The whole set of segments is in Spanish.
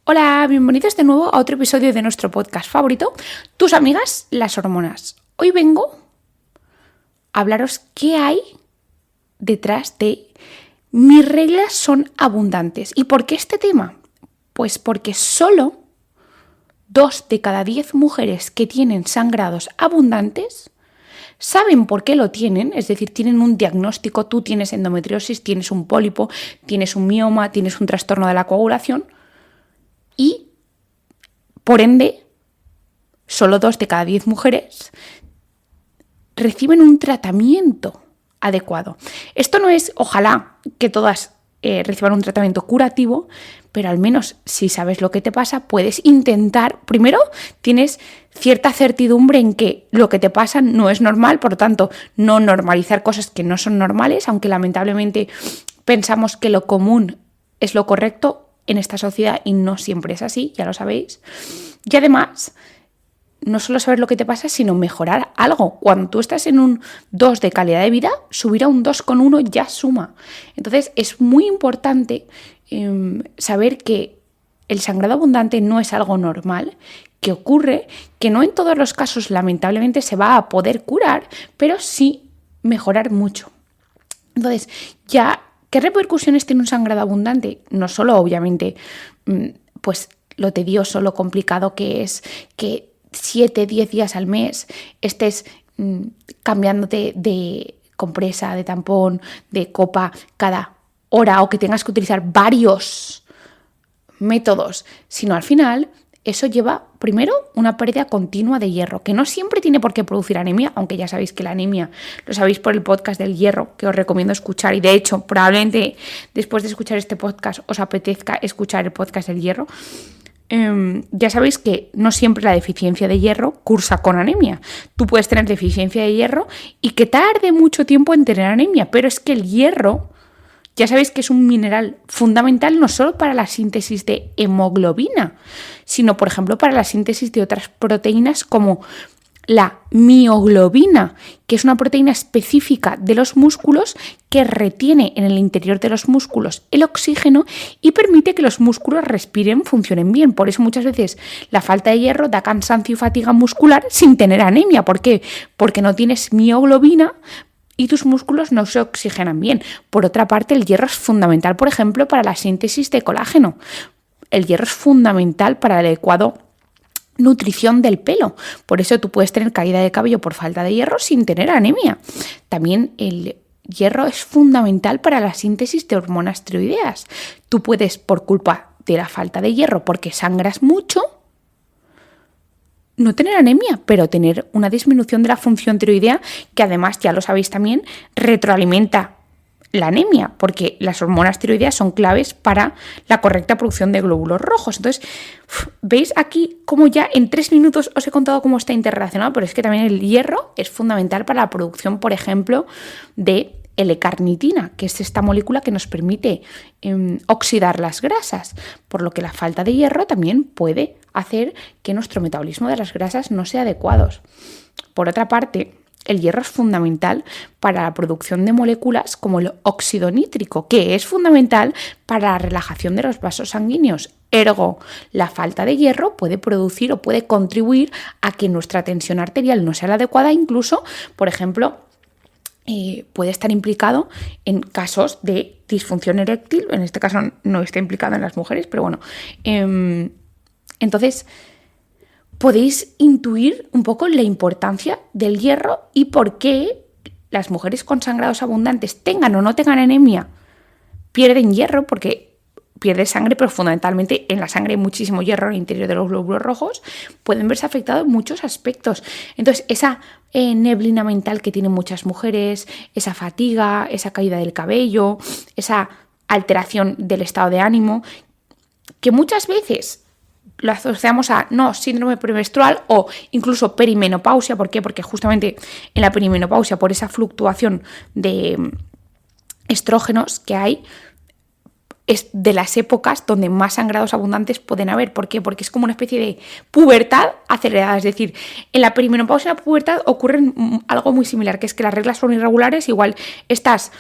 Hola, bienvenidos de nuevo a otro episodio de nuestro podcast favorito, Tus amigas, las hormonas. Hoy vengo a hablaros qué hay detrás de mis reglas son abundantes. ¿Y por qué este tema? Pues porque solo 2 de cada 10 mujeres que tienen sangrados abundantes saben por qué lo tienen, es decir, tienen un diagnóstico, tú tienes endometriosis, tienes un pólipo, tienes un mioma, tienes un trastorno de la coagulación y por ende, solo 2 de cada 10 mujeres reciben un tratamiento adecuado. Esto no es, ojalá, que todas reciban un tratamiento curativo, pero al menos si sabes lo que te pasa, puedes intentar, primero, tienes cierta certidumbre en que lo que te pasa no es normal, por lo tanto, no normalizar cosas que no son normales, aunque lamentablemente pensamos que lo común es lo correcto en esta sociedad y no siempre es así, ya lo sabéis. Y además, no solo saber lo que te pasa, sino mejorar algo. Cuando tú estás en un 2 de calidad de vida, subir a un 2,1 ya suma. Entonces, es muy importante saber que el sangrado abundante no es algo normal, que ocurre, que no en todos los casos, lamentablemente, se va a poder curar, pero sí mejorar mucho. Entonces, ya, ¿qué repercusiones tiene un sangrado abundante? No solo, obviamente, pues lo tedioso, lo complicado que es que 7-10 días al mes estés cambiándote de compresa, de tampón, de copa cada hora o que tengas que utilizar varios métodos, sino al final eso lleva primero una pérdida continua de hierro, que no siempre tiene por qué producir anemia, aunque ya sabéis que la anemia lo sabéis por el podcast del hierro, que os recomiendo escuchar, y de hecho probablemente después de escuchar este podcast os apetezca escuchar el podcast del hierro. Ya sabéis que no siempre la deficiencia de hierro cursa con anemia. Tú puedes tener deficiencia de hierro y que tarde mucho tiempo en tener anemia, pero es que el hierro, ya sabéis que es un mineral fundamental no solo para la síntesis de hemoglobina, sino por ejemplo para la síntesis de otras proteínas como la mioglobina, que es una proteína específica de los músculos que retiene en el interior de los músculos el oxígeno y permite que los músculos respiren, funcionen bien. Por eso muchas veces la falta de hierro da cansancio y fatiga muscular sin tener anemia. ¿Por qué? Porque no tienes mioglobina y tus músculos no se oxigenan bien. Por otra parte, el hierro es fundamental, por ejemplo, para la síntesis de colágeno. El hierro es fundamental para el adecuado nutrición del pelo. Por eso tú puedes tener caída de cabello por falta de hierro sin tener anemia. También el hierro es fundamental para la síntesis de hormonas tiroideas. Tú puedes, por culpa de la falta de hierro, porque sangras mucho, no tener anemia, pero tener una disminución de la función tiroidea que además, ya lo sabéis también, retroalimenta la anemia, porque las hormonas tiroideas son claves para la correcta producción de glóbulos rojos. Entonces, ¿veis aquí cómo ya en 3 minutos os he contado cómo está interrelacionado? Pero es que también el hierro es fundamental para la producción, por ejemplo, de L-carnitina, que es esta molécula que nos permite oxidar las grasas, por lo que la falta de hierro también puede hacer que nuestro metabolismo de las grasas no sea adecuado. Por otra parte, el hierro es fundamental para la producción de moléculas como el óxido nítrico, que es fundamental para la relajación de los vasos sanguíneos. Ergo, la falta de hierro puede producir o puede contribuir a que nuestra tensión arterial no sea la adecuada, incluso, por ejemplo, puede estar implicado en casos de disfunción eréctil. En este caso no está implicado en las mujeres, pero bueno. Entonces, podéis intuir un poco la importancia del hierro y por qué las mujeres con sangrados abundantes, tengan o no tengan anemia, pierden hierro, porque pierde sangre, pero fundamentalmente en la sangre hay muchísimo hierro en el interior de los glóbulos rojos, pueden verse afectados en muchos aspectos. Entonces, esa neblina mental que tienen muchas mujeres, esa fatiga, esa caída del cabello, esa alteración del estado de ánimo, que muchas veces lo asociamos a síndrome premenstrual o incluso perimenopausia. ¿Por qué? Porque justamente en la perimenopausia, por esa fluctuación de estrógenos que hay, es de las épocas donde más sangrados abundantes pueden haber. ¿Por qué? Porque es como una especie de pubertad acelerada. Es decir, en la perimenopausia y en la pubertad ocurre algo muy similar, que es que las reglas son irregulares, igual estás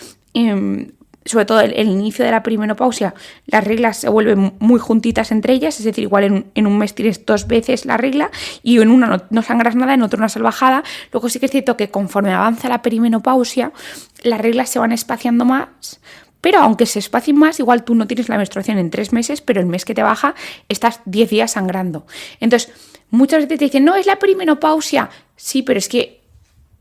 sobre todo el inicio de la perimenopausia, las reglas se vuelven muy juntitas entre ellas, es decir, igual en un mes tienes 2 veces la regla y en una no sangras nada, en otra una salvajada. Luego sí que es cierto que conforme avanza la perimenopausia, las reglas se van espaciando más, pero aunque se espacien más, igual tú no tienes la menstruación en 3 meses, pero el mes que te baja estás 10 días sangrando. Entonces, muchas veces te dicen, no, es la perimenopausia. Sí, pero es que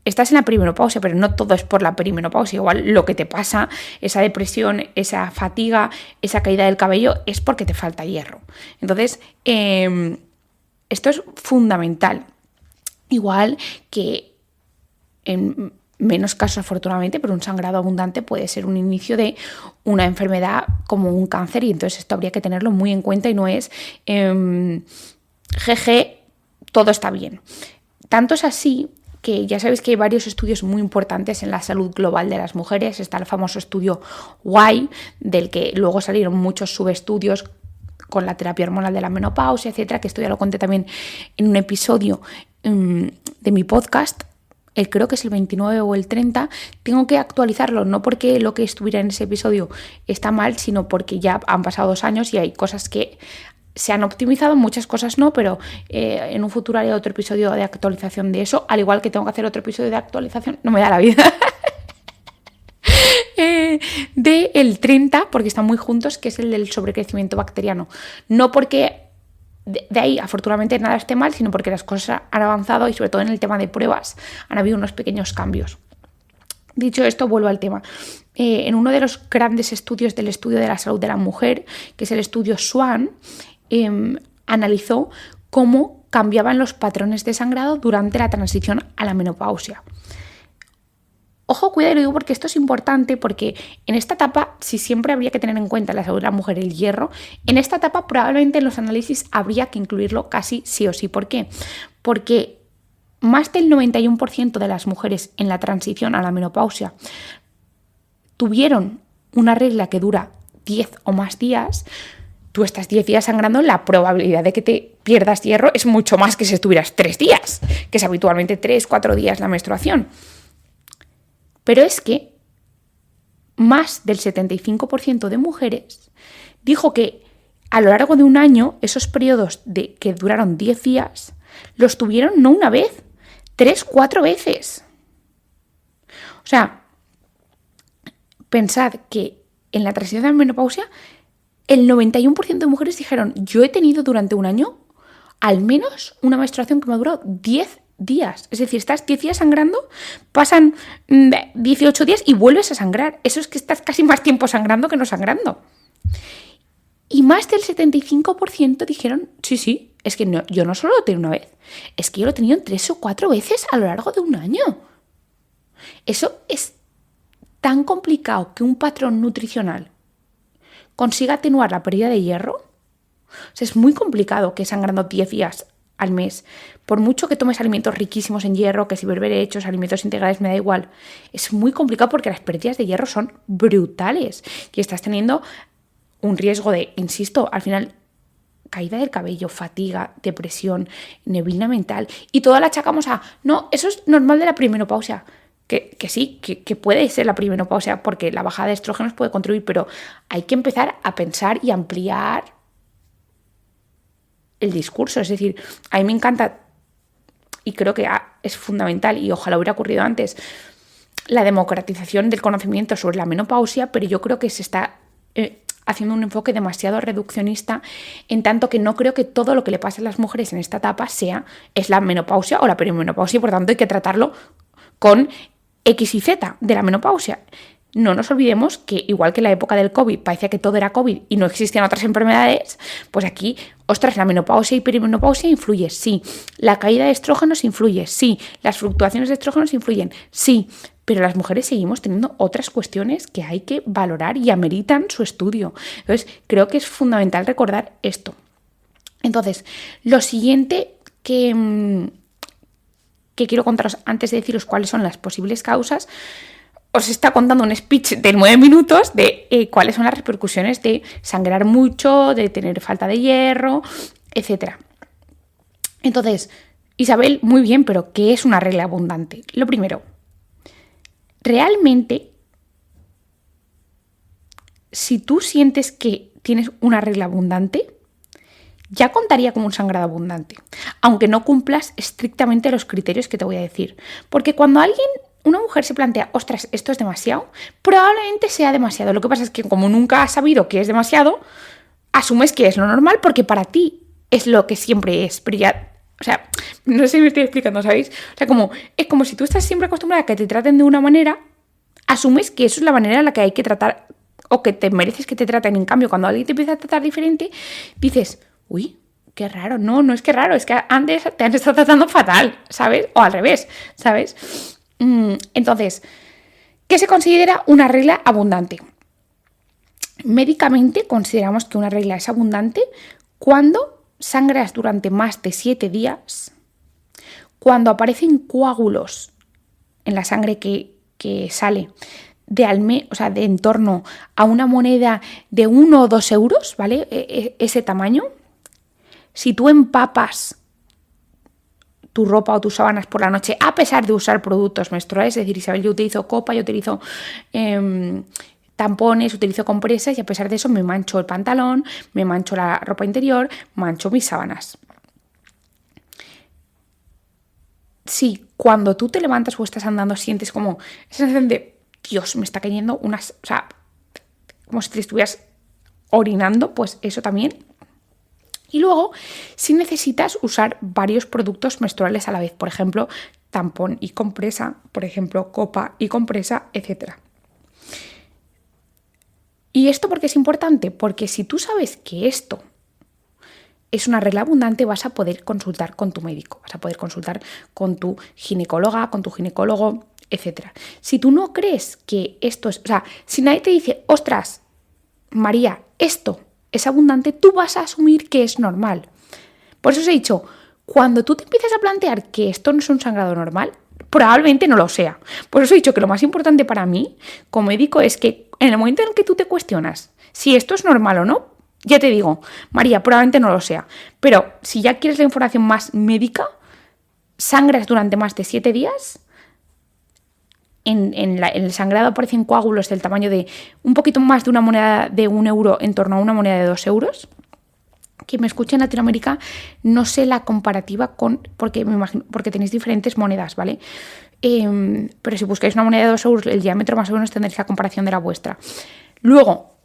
estás en la perimenopausia, pero no todo es por la perimenopausia. Igual lo que te pasa, esa depresión, esa fatiga, esa caída del cabello, es porque te falta hierro. Entonces, esto es fundamental. Igual que en menos casos, afortunadamente, pero un sangrado abundante puede ser un inicio de una enfermedad como un cáncer, y entonces esto habría que tenerlo muy en cuenta y no es jeje, todo está bien. Tanto es así que ya sabéis que hay varios estudios muy importantes en la salud global de las mujeres. Está el famoso estudio Y, del que luego salieron muchos subestudios con la terapia hormonal de la menopausia, etcétera, que esto ya lo conté también en un episodio de mi podcast. Creo que es el 29 o el 30, tengo que actualizarlo, no porque lo que estuviera en ese episodio está mal, sino porque ya han pasado 2 años y hay cosas que se han optimizado, muchas cosas no, pero en un futuro haré otro episodio de actualización de eso, al igual que tengo que hacer otro episodio de actualización, no me da la vida, del 30, porque están muy juntos, que es el del sobrecrecimiento bacteriano. No porque de ahí, afortunadamente, nada esté mal, sino porque las cosas han avanzado y sobre todo en el tema de pruebas han habido unos pequeños cambios. Dicho esto, vuelvo al tema. En uno de los grandes estudios del estudio de la salud de la mujer, que es el estudio SWAN, analizó cómo cambiaban los patrones de sangrado durante la transición a la menopausia. Ojo, cuidado, lo digo porque esto es importante, porque en esta etapa, si siempre habría que tener en cuenta la salud de la mujer el hierro, en esta etapa probablemente en los análisis habría que incluirlo casi sí o sí. ¿Por qué? Porque más del 91% de las mujeres en la transición a la menopausia tuvieron una regla que dura 10 o más días. Tú estás 10 días sangrando, la probabilidad de que te pierdas hierro es mucho más que si estuvieras 3 días, que es habitualmente 3-4 días la menstruación. Pero es que más del 75% de mujeres dijo que a lo largo de un año, esos periodos que duraron 10 días, los tuvieron no una vez, 3-4 veces. O sea, pensad que en la transición a la menopausia, el 91% de mujeres dijeron, yo he tenido durante un año al menos una menstruación que me ha durado 10 días. Es decir, estás 10 días sangrando, pasan 18 días y vuelves a sangrar. Eso es que estás casi más tiempo sangrando que no sangrando. Y más del 75% dijeron, sí, es que no, yo no solo lo tengo una vez, es que yo lo he tenido 3 o 4 veces a lo largo de un año. Eso es tan complicado que un patrón nutricional consiga atenuar la pérdida de hierro. O sea, es muy complicado que sangrando 10 días al mes, por mucho que tomes alimentos riquísimos en hierro, que si berberechos, alimentos integrales, me da igual, es muy complicado porque las pérdidas de hierro son brutales y estás teniendo un riesgo de, insisto, al final, caída del cabello, fatiga, depresión, neblina mental, y todo lo achacamos a, no, eso es normal de la perimenopausia. Que sí, que puede ser la perimenopausia porque la bajada de estrógenos puede contribuir, pero hay que empezar a pensar y ampliar el discurso. Es decir, a mí me encanta y creo que es fundamental, y ojalá hubiera ocurrido antes, la democratización del conocimiento sobre la menopausia, pero yo creo que se está haciendo un enfoque demasiado reduccionista, en tanto que no creo que todo lo que le pasa a las mujeres en esta etapa es la menopausia o la perimenopausia, y por tanto hay que tratarlo con X y Z de la menopausia. No nos olvidemos que, igual que en la época del COVID parecía que todo era COVID y no existían otras enfermedades, pues aquí, ostras, la menopausia y perimenopausia influye, sí. La caída de estrógenos influye, sí. Las fluctuaciones de estrógenos influyen, sí. Pero las mujeres seguimos teniendo otras cuestiones que hay que valorar y ameritan su estudio. Entonces, creo que es fundamental recordar esto. Entonces, lo siguiente que quiero contaros antes de deciros cuáles son las posibles causas, os está contando un speech de 9 minutos de cuáles son las repercusiones de sangrar mucho, de tener falta de hierro, etc. Entonces, Isabel, muy bien, pero ¿qué es una regla abundante? Lo primero, realmente si tú sientes que tienes una regla abundante, ya contaría como un sangrado abundante, aunque no cumplas estrictamente los criterios que te voy a decir. Porque cuando una mujer se plantea, ostras, esto es demasiado, probablemente sea demasiado. Lo que pasa es que como nunca has sabido que es demasiado, asumes que es lo normal porque para ti es lo que siempre es. Pero ya, o sea, no sé si me estoy explicando, ¿sabéis? O sea, es como si tú estás siempre acostumbrada a que te traten de una manera, asumes que eso es la manera en la que hay que tratar o que te mereces que te traten. En cambio, cuando alguien te empieza a tratar diferente, dices, uy, qué raro. No es que raro, es que antes te han estado tratando fatal, ¿sabes? O al revés, ¿sabes? Entonces, ¿qué se considera una regla abundante? Médicamente consideramos que una regla es abundante cuando sangras durante más de 7 días, cuando aparecen coágulos en la sangre que sale de en torno a una moneda de 1 o 2 euros, ¿vale? Ese tamaño. Si tú empapas tu ropa o tus sábanas por la noche, a pesar de usar productos menstruales, es decir, Isabel, yo utilizo copa, yo utilizo tampones, utilizo compresas y a pesar de eso me mancho el pantalón, me mancho la ropa interior, mancho mis sábanas. Si cuando tú te levantas o estás andando sientes como esa sensación de, Dios, me está cayendo unas, o sea, como si te estuvieras orinando, pues eso también. Y luego, si necesitas usar varios productos menstruales a la vez, por ejemplo, tampón y compresa, por ejemplo, copa y compresa, etc. ¿Y esto por qué es importante? Porque si tú sabes que esto es una regla abundante, vas a poder consultar con tu médico, vas a poder consultar con tu ginecóloga, con tu ginecólogo, etc. Si tú no crees que esto es, o sea, si nadie te dice, ostras, María, esto es abundante, tú vas a asumir que es normal. Por eso os he dicho, cuando tú te empiezas a plantear que esto no es un sangrado normal, probablemente no lo sea. Por eso he dicho que lo más importante para mí, como médico, es que en el momento en el que tú te cuestionas si esto es normal o no, ya te digo, María, probablemente no lo sea. Pero si ya quieres la información más médica, sangras durante más de 7 días, en el sangrado aparecen coágulos del tamaño de un poquito más de una moneda de 1 euro en torno a una moneda de 2 euros. Quien me escuche en Latinoamérica, no sé la comparativa porque me imagino, porque tenéis diferentes monedas, ¿vale? Pero si buscáis una moneda de 2 euros, el diámetro más o menos tendréis la comparación de la vuestra. Luego,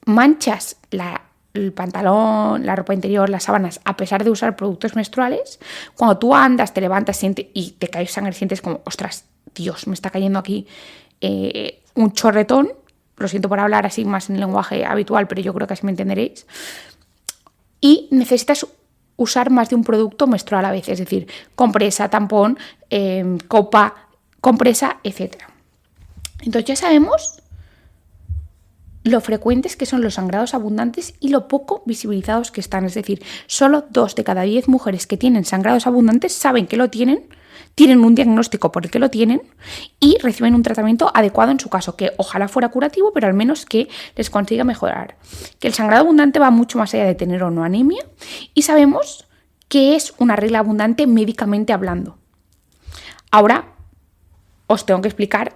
manchas el pantalón, la ropa interior, las sábanas, a pesar de usar productos menstruales, cuando tú andas, te levantas y te caes sangre, sientes como, ostras, Dios, me está cayendo aquí un chorretón. Lo siento por hablar así más en lenguaje habitual, pero yo creo que así me entenderéis. Y necesitas usar más de un producto menstrual a la vez, es decir, compresa, tampón, copa, compresa, etc. Entonces ya sabemos lo frecuentes que son los sangrados abundantes y lo poco visibilizados que están. Es decir, solo 2 de cada 10 mujeres que tienen sangrados abundantes saben que lo tienen un diagnóstico por el que lo tienen y reciben un tratamiento adecuado en su caso, que ojalá fuera curativo, pero al menos que les consiga mejorar. Que el sangrado abundante va mucho más allá de tener o no anemia y sabemos que es una regla abundante médicamente hablando. Ahora os tengo que explicar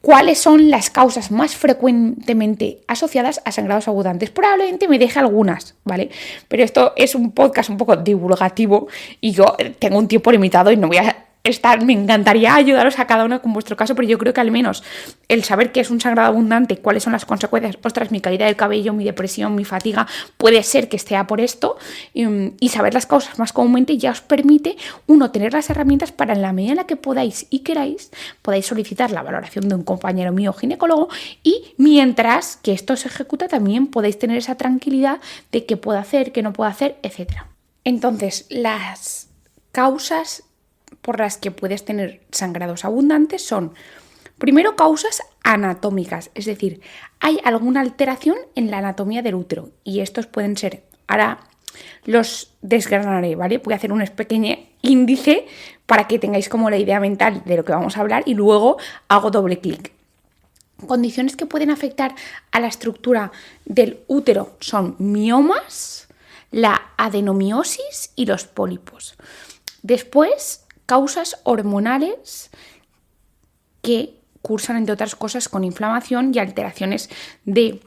¿cuáles son las causas más frecuentemente asociadas a sangrados abundantes? Probablemente me deje algunas, ¿vale? Pero esto es un podcast un poco divulgativo y yo tengo un tiempo limitado y no voy a me encantaría ayudaros a cada uno con vuestro caso, pero yo creo que al menos el saber qué es un sangrado abundante, cuáles son las consecuencias, ostras, mi caída del cabello, mi depresión, mi fatiga, puede ser que esté por esto, y saber las causas más comúnmente ya os permite, tener las herramientas para en la medida en la que podáis y queráis, podáis solicitar la valoración de un compañero mío ginecólogo y mientras que esto se ejecuta también podéis tener esa tranquilidad de qué puedo hacer, qué no puedo hacer, etc. Entonces, las causas por las que puedes tener sangrados abundantes son, primero, causas anatómicas, es decir, hay alguna alteración en la anatomía del útero y estos pueden ser, ahora los desgranaré, ¿vale? Voy a hacer un pequeño índice para que tengáis como la idea mental de lo que vamos a hablar y luego hago doble clic. Condiciones que pueden afectar a la estructura del útero son miomas, la adenomiosis y los pólipos. Después, causas hormonales que cursan, entre otras cosas, con inflamación y alteraciones de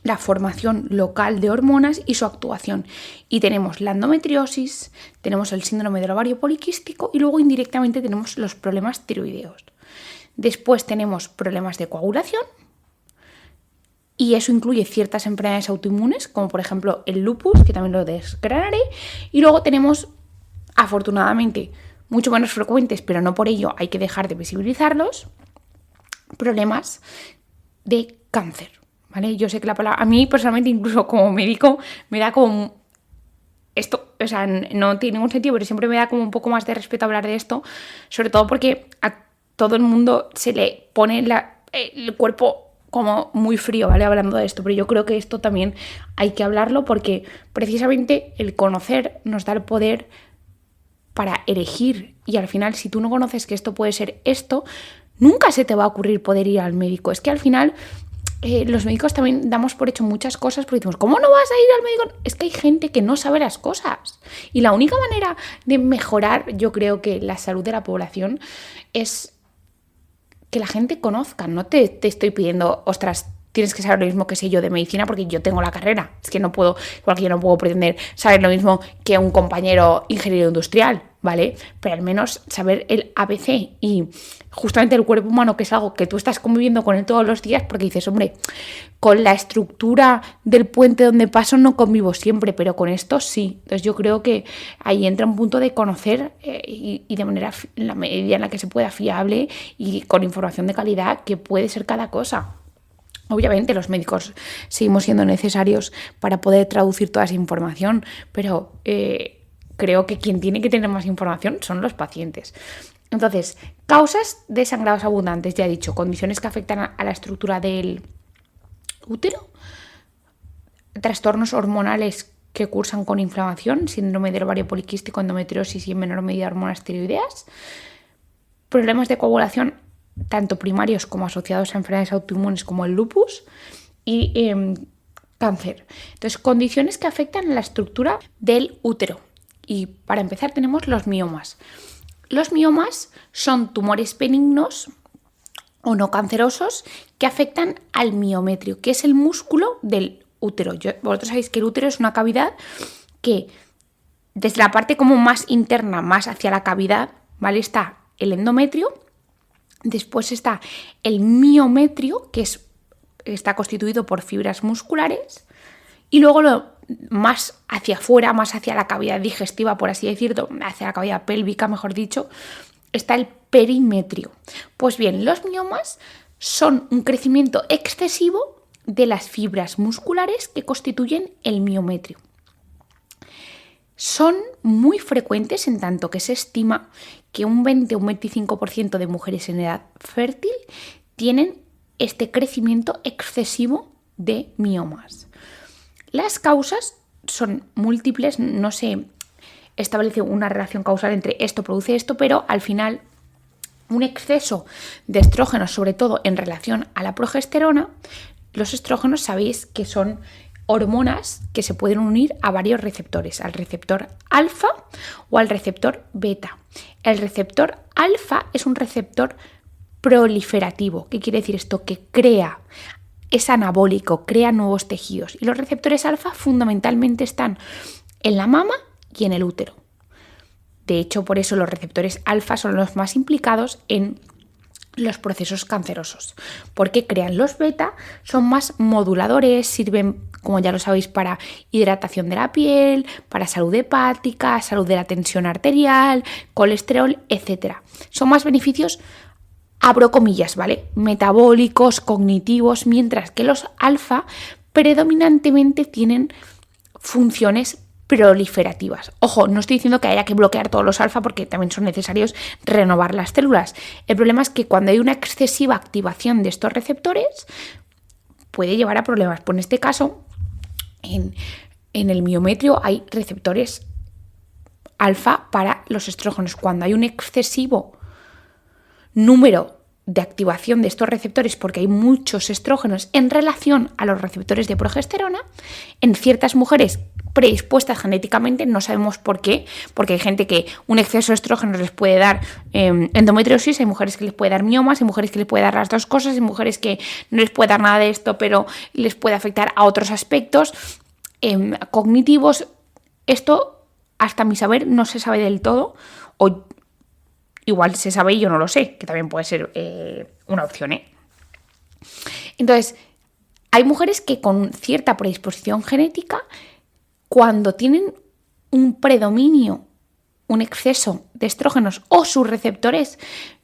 la formación local de hormonas y su actuación. Y tenemos la endometriosis, tenemos el síndrome del ovario poliquístico y luego indirectamente tenemos los problemas tiroideos. Después tenemos problemas de coagulación y eso incluye ciertas enfermedades autoinmunes, como por ejemplo el lupus, que también lo desgranaré. Y luego tenemos, afortunadamente, mucho menos frecuentes, pero no por ello hay que dejar de visibilizarlos, problemas de cáncer. ¿Vale? Yo sé que la palabra, a mí personalmente, incluso como médico, me da como esto, o sea, no tiene ningún sentido, pero siempre me da como un poco más de respeto hablar de esto, sobre todo porque a todo el mundo se le pone el cuerpo como muy frío, ¿vale? Hablando de esto, pero yo creo que esto también hay que hablarlo porque precisamente el conocer nos da el poder para elegir, y al final, si tú no conoces que esto puede ser esto, nunca se te va a ocurrir poder ir al médico. Es que al final los médicos también damos por hecho muchas cosas porque decimos, ¿cómo no vas a ir al médico? Es que hay gente que no sabe las cosas. Y la única manera de mejorar, yo creo que la salud de la población es que la gente conozca. No te estoy pidiendo, ostras, tienes que saber lo mismo que sé yo de medicina porque yo tengo la carrera. Es que no puedo, igual que yo no puedo pretender saber lo mismo que un compañero ingeniero industrial, ¿vale? Pero al menos saber el ABC y justamente el cuerpo humano, que es algo que tú estás conviviendo con él todos los días, porque dices, hombre, con la estructura del puente donde paso no convivo siempre, pero con esto sí. Entonces yo creo que ahí entra un punto de conocer y de manera, en la medida en la que se pueda, fiable y con información de calidad, que puede ser cada cosa. Obviamente los médicos seguimos siendo necesarios para poder traducir toda esa información, pero creo que quien tiene que tener más información son los pacientes. Entonces, causas de sangrados abundantes, ya he dicho, condiciones que afectan a la estructura del útero, trastornos hormonales que cursan con inflamación, síndrome del ovario poliquístico, endometriosis y en menor medida hormonas tiroideas, problemas de coagulación tanto primarios como asociados a enfermedades autoinmunes como el lupus y cáncer. Entonces, condiciones que afectan la estructura del útero. Y para empezar tenemos los miomas. Los miomas son tumores benignos o no cancerosos que afectan al miometrio, que es el músculo del útero. Vosotros sabéis que el útero es una cavidad que desde la parte como más interna, más hacia la cavidad, ¿vale? Está el endometrio. Después está el miometrio, que está constituido por fibras musculares, y luego más hacia afuera, más hacia la cavidad digestiva, por así decirlo, hacia la cavidad pélvica, mejor dicho, está el perimetrio. Pues bien, los miomas son un crecimiento excesivo de las fibras musculares que constituyen el miometrio. Son muy frecuentes en tanto que se estima que un 20 o un 25% de mujeres en edad fértil tienen este crecimiento excesivo de miomas. Las causas son múltiples, no se establece una relación causal entre esto produce esto, pero al final un exceso de estrógenos, sobre todo en relación a la progesterona. Los estrógenos sabéis que son hormonas que se pueden unir a varios receptores, al receptor alfa o al receptor beta. El receptor alfa es un receptor proliferativo. ¿Qué quiere decir esto? Que es anabólico, crea nuevos tejidos. Y los receptores alfa fundamentalmente están en la mama y en el útero. De hecho, por eso los receptores alfa son los más implicados en los procesos cancerosos, porque crean los beta, son más moduladores, sirven, como ya lo sabéis, para hidratación de la piel, para salud hepática, salud de la tensión arterial, colesterol, etc. Son más beneficios, abro comillas, ¿vale? Metabólicos, cognitivos, mientras que los alfa predominantemente tienen funciones proliferativas. Ojo, no estoy diciendo que haya que bloquear todos los alfa porque también son necesarios renovar las células. El problema es que cuando hay una excesiva activación de estos receptores puede llevar a problemas. Pues en este caso, en el miometrio hay receptores alfa para los estrógenos. Cuando hay un excesivo número de activación de estos receptores, porque hay muchos estrógenos en relación a los receptores de progesterona, en ciertas mujeres predispuestas genéticamente, no sabemos por qué, porque hay gente que un exceso de estrógenos les puede dar endometriosis, hay mujeres que les puede dar miomas, hay mujeres que les puede dar las dos cosas, hay mujeres que no les puede dar nada de esto, pero les puede afectar a otros aspectos cognitivos. Esto, hasta mi saber, no se sabe del todo, o igual se sabe y yo no lo sé, que también puede ser una opción, ¿eh? Entonces, hay mujeres que con cierta predisposición genética, cuando tienen un predominio, un exceso de estrógenos o sus receptores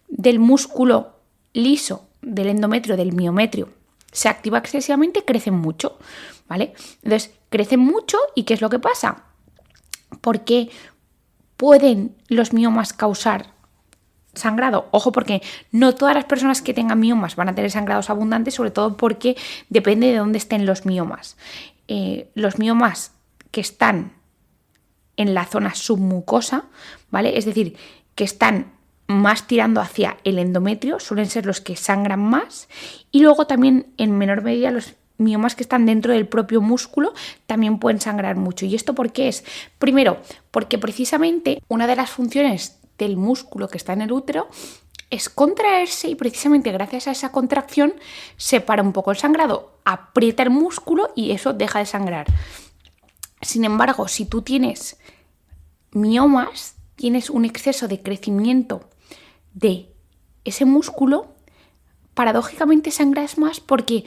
del músculo liso, del endometrio, del miometrio, se activa excesivamente, crecen mucho, ¿vale? Entonces, crecen mucho y ¿qué es lo que pasa? Porque pueden los miomas causar sangrado. Ojo, porque no todas las personas que tengan miomas van a tener sangrados abundantes, sobre todo porque depende de dónde estén los miomas. Los miomas que están en la zona submucosa, ¿vale? Es decir, que están más tirando hacia el endometrio, suelen ser los que sangran más, y luego también en menor medida los miomas que están dentro del propio músculo también pueden sangrar mucho. ¿Y esto por qué es? Primero, porque precisamente una de las funciones del músculo que está en el útero es contraerse, y precisamente gracias a esa contracción se para un poco el sangrado, aprieta el músculo y eso deja de sangrar. Sin embargo, si tú tienes miomas, tienes un exceso de crecimiento de ese músculo, paradójicamente sangras más porque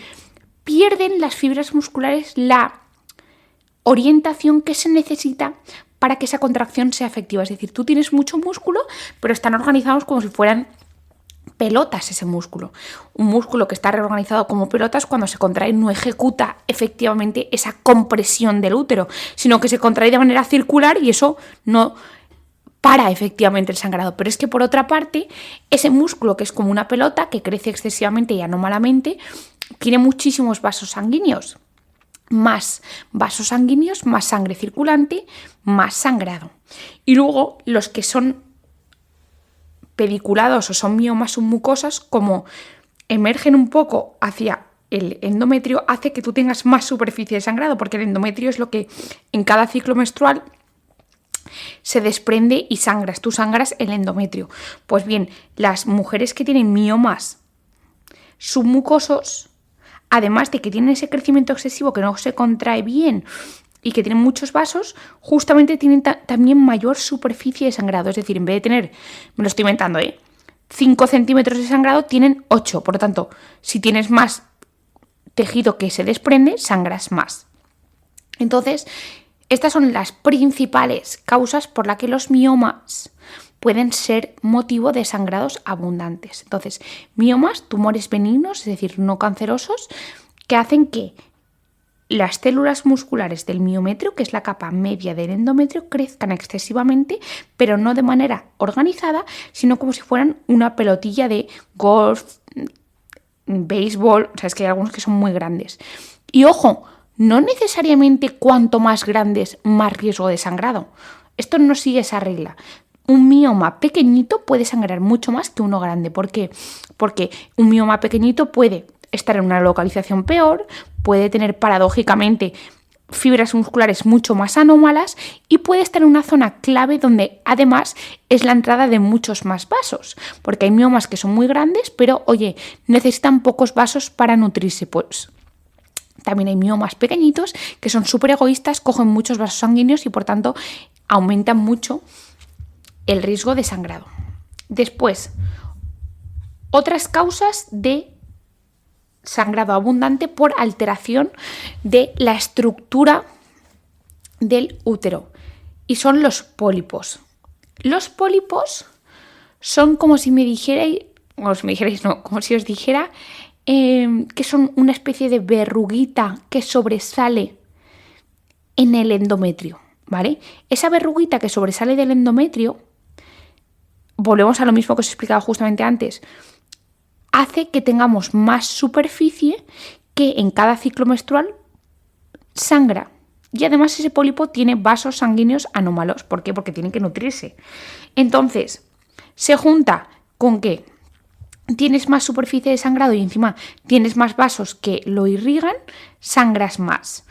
pierden las fibras musculares la orientación que se necesita para que esa contracción sea efectiva. Es decir, tú tienes mucho músculo, pero están organizados como si fueran pelotas ese músculo. Un músculo que está reorganizado como pelotas, cuando se contrae no ejecuta efectivamente esa compresión del útero, sino que se contrae de manera circular y eso no para efectivamente el sangrado. Pero es que por otra parte, ese músculo que es como una pelota, que crece excesivamente y anómalamente, tiene muchísimos vasos sanguíneos. Más vasos sanguíneos, más sangre circulante, más sangrado. Y luego los que son pediculados o son miomas submucosas, como emergen un poco hacia el endometrio, hace que tú tengas más superficie de sangrado, porque el endometrio es lo que en cada ciclo menstrual se desprende y sangras. Tú sangras el endometrio. Pues bien, las mujeres que tienen miomas submucosos, además de que tienen ese crecimiento excesivo que no se contrae bien y que tienen muchos vasos, justamente tienen también mayor superficie de sangrado. Es decir, en vez de tener, me lo estoy inventando, 5 centímetros de sangrado, tienen 8. Por lo tanto, si tienes más tejido que se desprende, sangras más. Entonces, estas son las principales causas por las que los miomas pueden ser motivo de sangrados abundantes. Entonces, miomas, tumores benignos, es decir, no cancerosos, que hacen que las células musculares del miometrio, que es la capa media del endometrio, crezcan excesivamente, pero no de manera organizada, sino como si fueran una pelotilla de golf, béisbol. O sea, es que hay algunos que son muy grandes. Y ojo, no necesariamente cuanto más grandes, más riesgo de sangrado. Esto no sigue esa regla. Un mioma pequeñito puede sangrar mucho más que uno grande. ¿Por qué? Porque un mioma pequeñito puede estar en una localización peor, puede tener paradójicamente fibras musculares mucho más anómalas y puede estar en una zona clave donde además es la entrada de muchos más vasos, porque hay miomas que son muy grandes, pero oye, necesitan pocos vasos para nutrirse. Pues también hay miomas pequeñitos que son súper egoístas, cogen muchos vasos sanguíneos y por tanto aumentan mucho el riesgo de sangrado. Después, otras causas de sangrado abundante por alteración de la estructura del útero, y son los pólipos. Los pólipos son como si me dijerais, como si os dijera que son una especie de verruguita que sobresale en el endometrio, ¿vale? Esa verruguita que sobresale del endometrio, volvemos a lo mismo que os he explicado justamente antes, hace que tengamos más superficie que en cada ciclo menstrual sangra. Y además ese pólipo tiene vasos sanguíneos anómalos. ¿Por qué? Porque tienen que nutrirse. Entonces, se junta con que tienes más superficie de sangrado y encima tienes más vasos que lo irrigan, sangras más.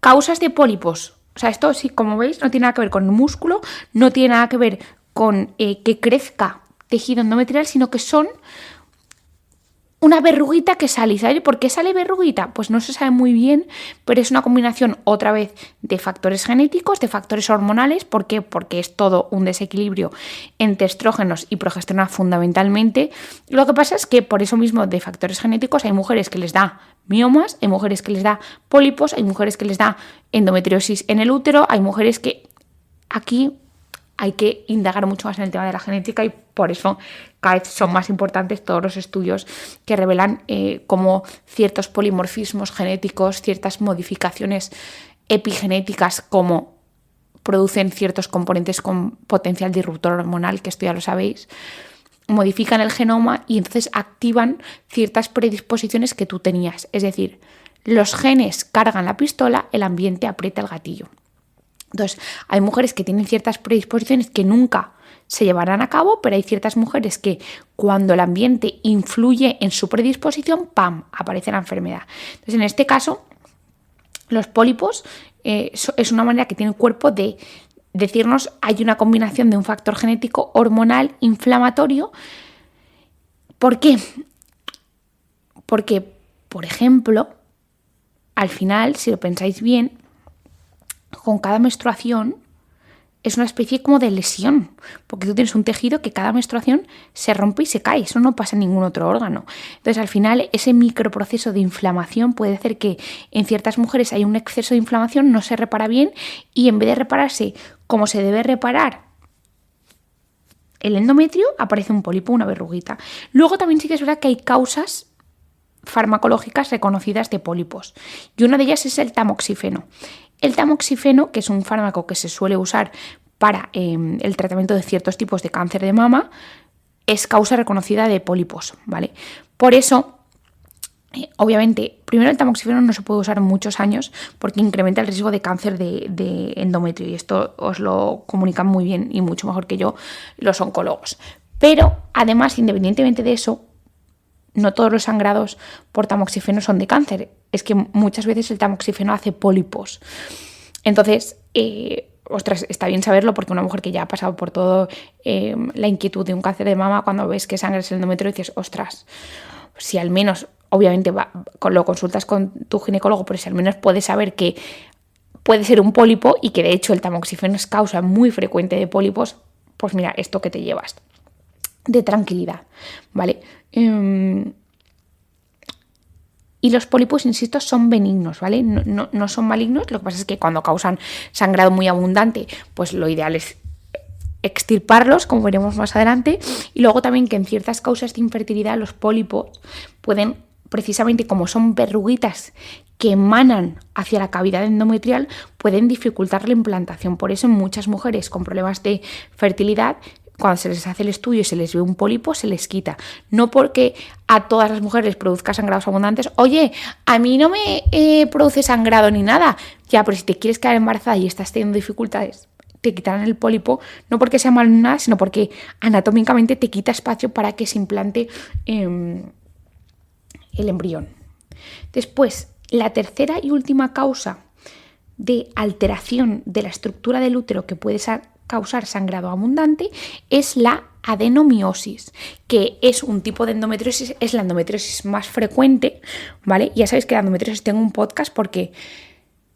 Causas de pólipos. O sea, esto sí, como veis, no tiene nada que ver con el músculo, no tiene nada que ver con que crezca tejido endometrial, sino que son una verruguita que sale. ¿Sabes por qué sale verruguita? Pues no se sabe muy bien, pero es una combinación otra vez de factores genéticos, de factores hormonales. ¿Por qué? Porque es todo un desequilibrio entre estrógenos y progesterona fundamentalmente. Lo que pasa es que por eso mismo de factores genéticos hay mujeres que les da miomas, hay mujeres que les da pólipos, hay mujeres que les da endometriosis en el útero, hay mujeres que aquí hay que indagar mucho más en el tema de la genética y por eso cada vez son más importantes todos los estudios que revelan cómo ciertos polimorfismos genéticos, ciertas modificaciones epigenéticas como producen ciertos componentes con potencial disruptor hormonal, que esto ya lo sabéis, modifican el genoma y entonces activan ciertas predisposiciones que tú tenías. Es decir, los genes cargan la pistola, el ambiente aprieta el gatillo. Entonces, hay mujeres que tienen ciertas predisposiciones que nunca se llevarán a cabo, pero hay ciertas mujeres que cuando el ambiente influye en su predisposición, ¡pam!, aparece la enfermedad. Entonces, en este caso, los pólipos es una manera que tiene el cuerpo de decirnos hay una combinación de un factor genético, hormonal, inflamatorio. ¿Por qué? Porque, por ejemplo, al final, si lo pensáis bien, con cada menstruación es una especie como de lesión, porque tú tienes un tejido que cada menstruación se rompe y se cae, eso no pasa en ningún otro órgano. Entonces, al final, ese microproceso de inflamación puede hacer que en ciertas mujeres haya un exceso de inflamación, no se repara bien y en vez de repararse como se debe reparar el endometrio, aparece un pólipo, una verruguita. Luego también sí que es verdad que hay causas farmacológicas reconocidas de pólipos y una de ellas es el tamoxifeno. El tamoxifeno, que es un fármaco que se suele usar para el tratamiento de ciertos tipos de cáncer de mama, es causa reconocida de pólipos, ¿vale? Por eso, obviamente, primero el tamoxifeno no se puede usar muchos años porque incrementa el riesgo de cáncer de endometrio y esto os lo comunican muy bien y mucho mejor que yo los oncólogos. Pero, además, independientemente de eso, no todos los sangrados por tamoxifeno son de cáncer. Es que muchas veces el tamoxifeno hace pólipos. Entonces, ostras, está bien saberlo porque una mujer que ya ha pasado por todo la inquietud de un cáncer de mama, cuando ves que sangras el endometrio dices, ostras, si al menos, obviamente lo consultas con tu ginecólogo, pero si al menos puedes saber que puede ser un pólipo y que de hecho el tamoxifeno es causa muy frecuente de pólipos, pues mira, esto que te llevas de tranquilidad, ¿vale? Y los pólipos, insisto, son benignos, ¿vale? No son malignos. Lo que pasa es que cuando causan sangrado muy abundante, pues lo ideal es extirparlos, como veremos más adelante. Y luego también que en ciertas causas de infertilidad los pólipos pueden, precisamente como son verruguitas que emanan hacia la cavidad endometrial, pueden dificultar la implantación. Por eso en muchas mujeres con problemas de fertilidad, cuando se les hace el estudio y se les ve un pólipo, se les quita. No porque a todas las mujeres les produzca sangrados abundantes. Oye, a mí no me produce sangrado ni nada. Ya, pero si te quieres quedar embarazada y estás teniendo dificultades, te quitarán el pólipo, no porque sea mal nada, sino porque anatómicamente te quita espacio para que se implante el embrión. Después, la tercera y última causa de alteración de la estructura del útero que puede causar sangrado abundante es la adenomiosis, que es un tipo de endometriosis, es la endometriosis más frecuente, ¿vale? Ya sabéis que la endometriosis tengo un podcast porque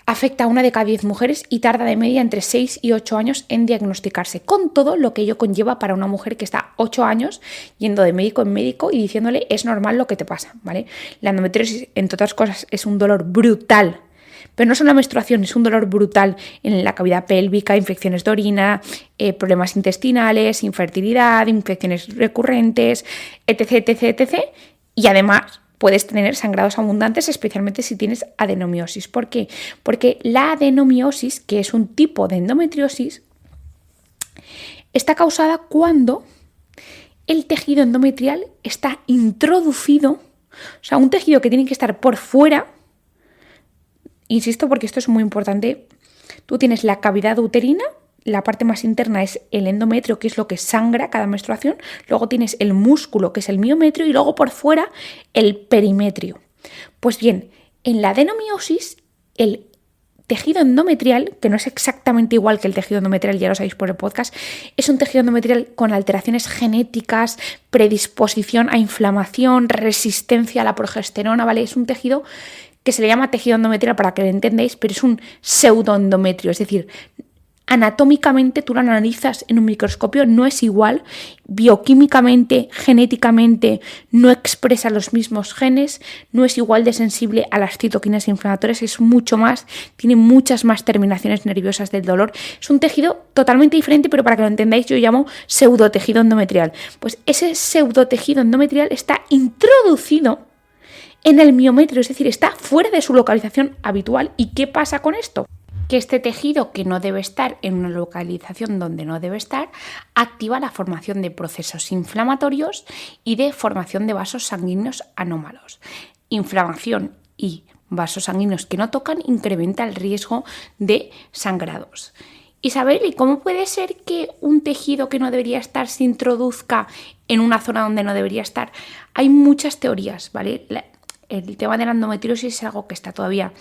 afecta a 1 de cada 10 mujeres y tarda de media entre 6 y 8 años en diagnosticarse, con todo lo que ello conlleva para una mujer que está 8 años yendo de médico en médico y diciéndole es normal lo que te pasa, ¿vale? La endometriosis, entre otras cosas, es un dolor brutal. Pero no solo la menstruación, es un dolor brutal en la cavidad pélvica, infecciones de orina, problemas intestinales, infertilidad, infecciones recurrentes, etc, etc, etc. Y además puedes tener sangrados abundantes, especialmente si tienes adenomiosis. ¿Por qué? Porque la adenomiosis, que es un tipo de endometriosis, está causada cuando el tejido endometrial está introducido, o sea, un tejido que tiene que estar por fuera. Insisto porque esto es muy importante. Tú tienes la cavidad uterina, la parte más interna es el endometrio, que es lo que sangra cada menstruación. Luego tienes el músculo, que es el miometrio, y luego por fuera el perimetrio. Pues bien, en la adenomiosis el tejido endometrial, que no es exactamente igual que el tejido endometrial, ya lo sabéis por el podcast, es un tejido endometrial con alteraciones genéticas, predisposición a inflamación, resistencia a la progesterona, ¿vale? Es un tejido que se le llama tejido endometrial para que lo entendáis, pero es un pseudoendometrio, es decir, anatómicamente tú lo analizas en un microscopio, no es igual, bioquímicamente, genéticamente no expresa los mismos genes, no es igual de sensible a las citoquinas inflamatorias, es mucho más, tiene muchas más terminaciones nerviosas del dolor. Es un tejido totalmente diferente, pero para que lo entendáis yo llamo pseudotejido endometrial. Pues ese pseudotejido endometrial está introducido en el miometrio, es decir, está fuera de su localización habitual. ¿Y qué pasa con esto? Que este tejido, que no debe estar en una localización donde no debe estar, activa la formación de procesos inflamatorios y de formación de vasos sanguíneos anómalos. Inflamación y vasos sanguíneos que no tocan incrementa el riesgo de sangrados. Isabel, ¿y cómo puede ser que un tejido que no debería estar se introduzca en una zona donde no debería estar? Hay muchas teorías, ¿vale? El tema de la endometriosis es algo que está todavía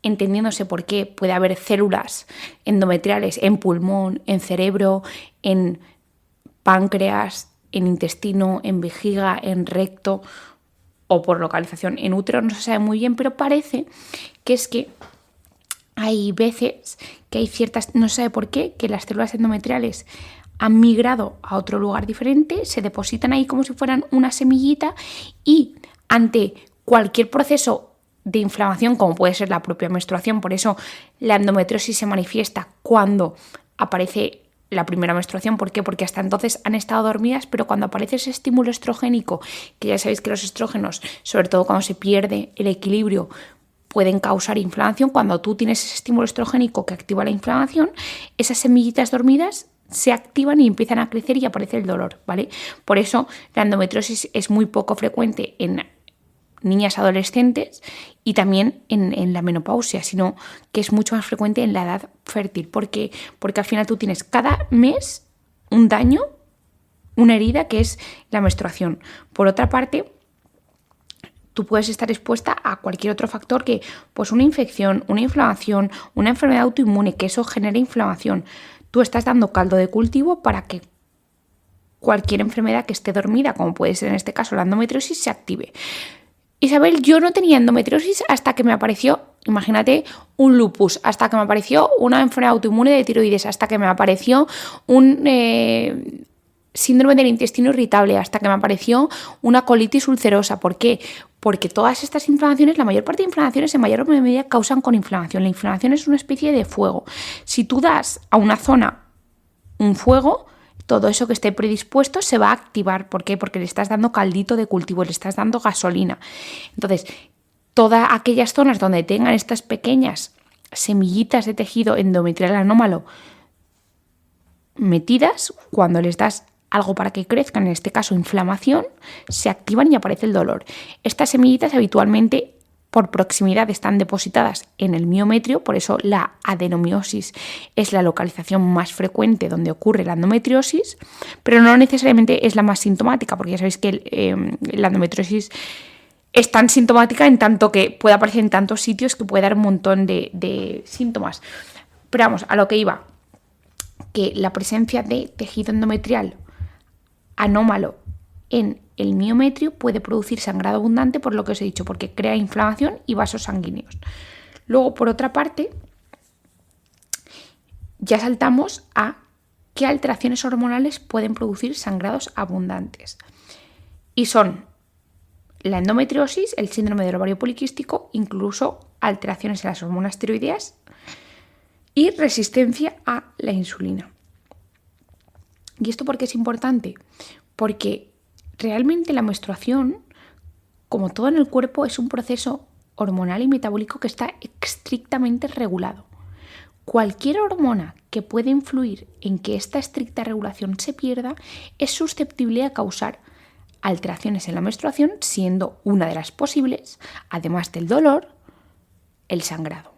entendiéndose por qué puede haber células endometriales en pulmón, en cerebro, en páncreas, en intestino, en vejiga, en recto o por localización en útero, no se sabe muy bien, pero parece que es que hay veces que hay ciertas, no se sabe por qué, que las células endometriales han migrado a otro lugar diferente, se depositan ahí como si fueran una semillita y ante cualquier proceso de inflamación, como puede ser la propia menstruación, por eso la endometriosis se manifiesta cuando aparece la primera menstruación. ¿Por qué? Porque hasta entonces han estado dormidas, pero cuando aparece ese estímulo estrogénico, que ya sabéis que los estrógenos, sobre todo cuando se pierde el equilibrio, pueden causar inflamación. Cuando tú tienes ese estímulo estrogénico que activa la inflamación, esas semillitas dormidas se activan y empiezan a crecer y aparece el dolor, ¿vale? Por eso la endometriosis es muy poco frecuente en niñas adolescentes y también en la menopausia, sino que es mucho más frecuente en la edad fértil. ¿Por qué? Porque al final tú tienes cada mes un daño, una herida, que es la menstruación. Por otra parte, tú puedes estar expuesta a cualquier otro factor que, pues una infección, una inflamación, una enfermedad autoinmune, que eso genera inflamación. Tú estás dando caldo de cultivo para que cualquier enfermedad que esté dormida, como puede ser en este caso la endometriosis, se active. Isabel, yo no tenía endometriosis hasta que me apareció, imagínate, un lupus, hasta que me apareció una enfermedad autoinmune de tiroides, hasta que me apareció un síndrome del intestino irritable, hasta que me apareció una colitis ulcerosa. ¿Por qué? Porque todas estas inflamaciones, la mayor parte de inflamaciones en mayor medida causan con inflamación. La inflamación es una especie de fuego. Si tú das a una zona un fuego, todo eso que esté predispuesto se va a activar. ¿Por qué? Porque le estás dando caldito de cultivo, le estás dando gasolina. Entonces, todas aquellas zonas donde tengan estas pequeñas semillitas de tejido endometrial anómalo metidas, cuando les das algo para que crezcan, en este caso inflamación, se activan y aparece el dolor. Estas semillitas habitualmente por proximidad están depositadas en el miometrio, por eso la adenomiosis es la localización más frecuente donde ocurre la endometriosis, pero no necesariamente es la más sintomática, porque ya sabéis que la endometriosis es tan sintomática en tanto que puede aparecer en tantos sitios que puede dar un montón de síntomas. Pero vamos, a lo que iba, que la presencia de tejido endometrial anómalo en el miometrio puede producir sangrado abundante, por lo que os he dicho, porque crea inflamación y vasos sanguíneos. Luego, por otra parte, ya saltamos a qué alteraciones hormonales pueden producir sangrados abundantes. Y son la endometriosis, el síndrome del ovario poliquístico, incluso alteraciones en las hormonas tiroideas y resistencia a la insulina. ¿Y esto por qué es importante? Porque realmente la menstruación, como todo en el cuerpo, es un proceso hormonal y metabólico que está estrictamente regulado. Cualquier hormona que pueda influir en que esta estricta regulación se pierda es susceptible a causar alteraciones en la menstruación, siendo una de las posibles, además del dolor, el sangrado.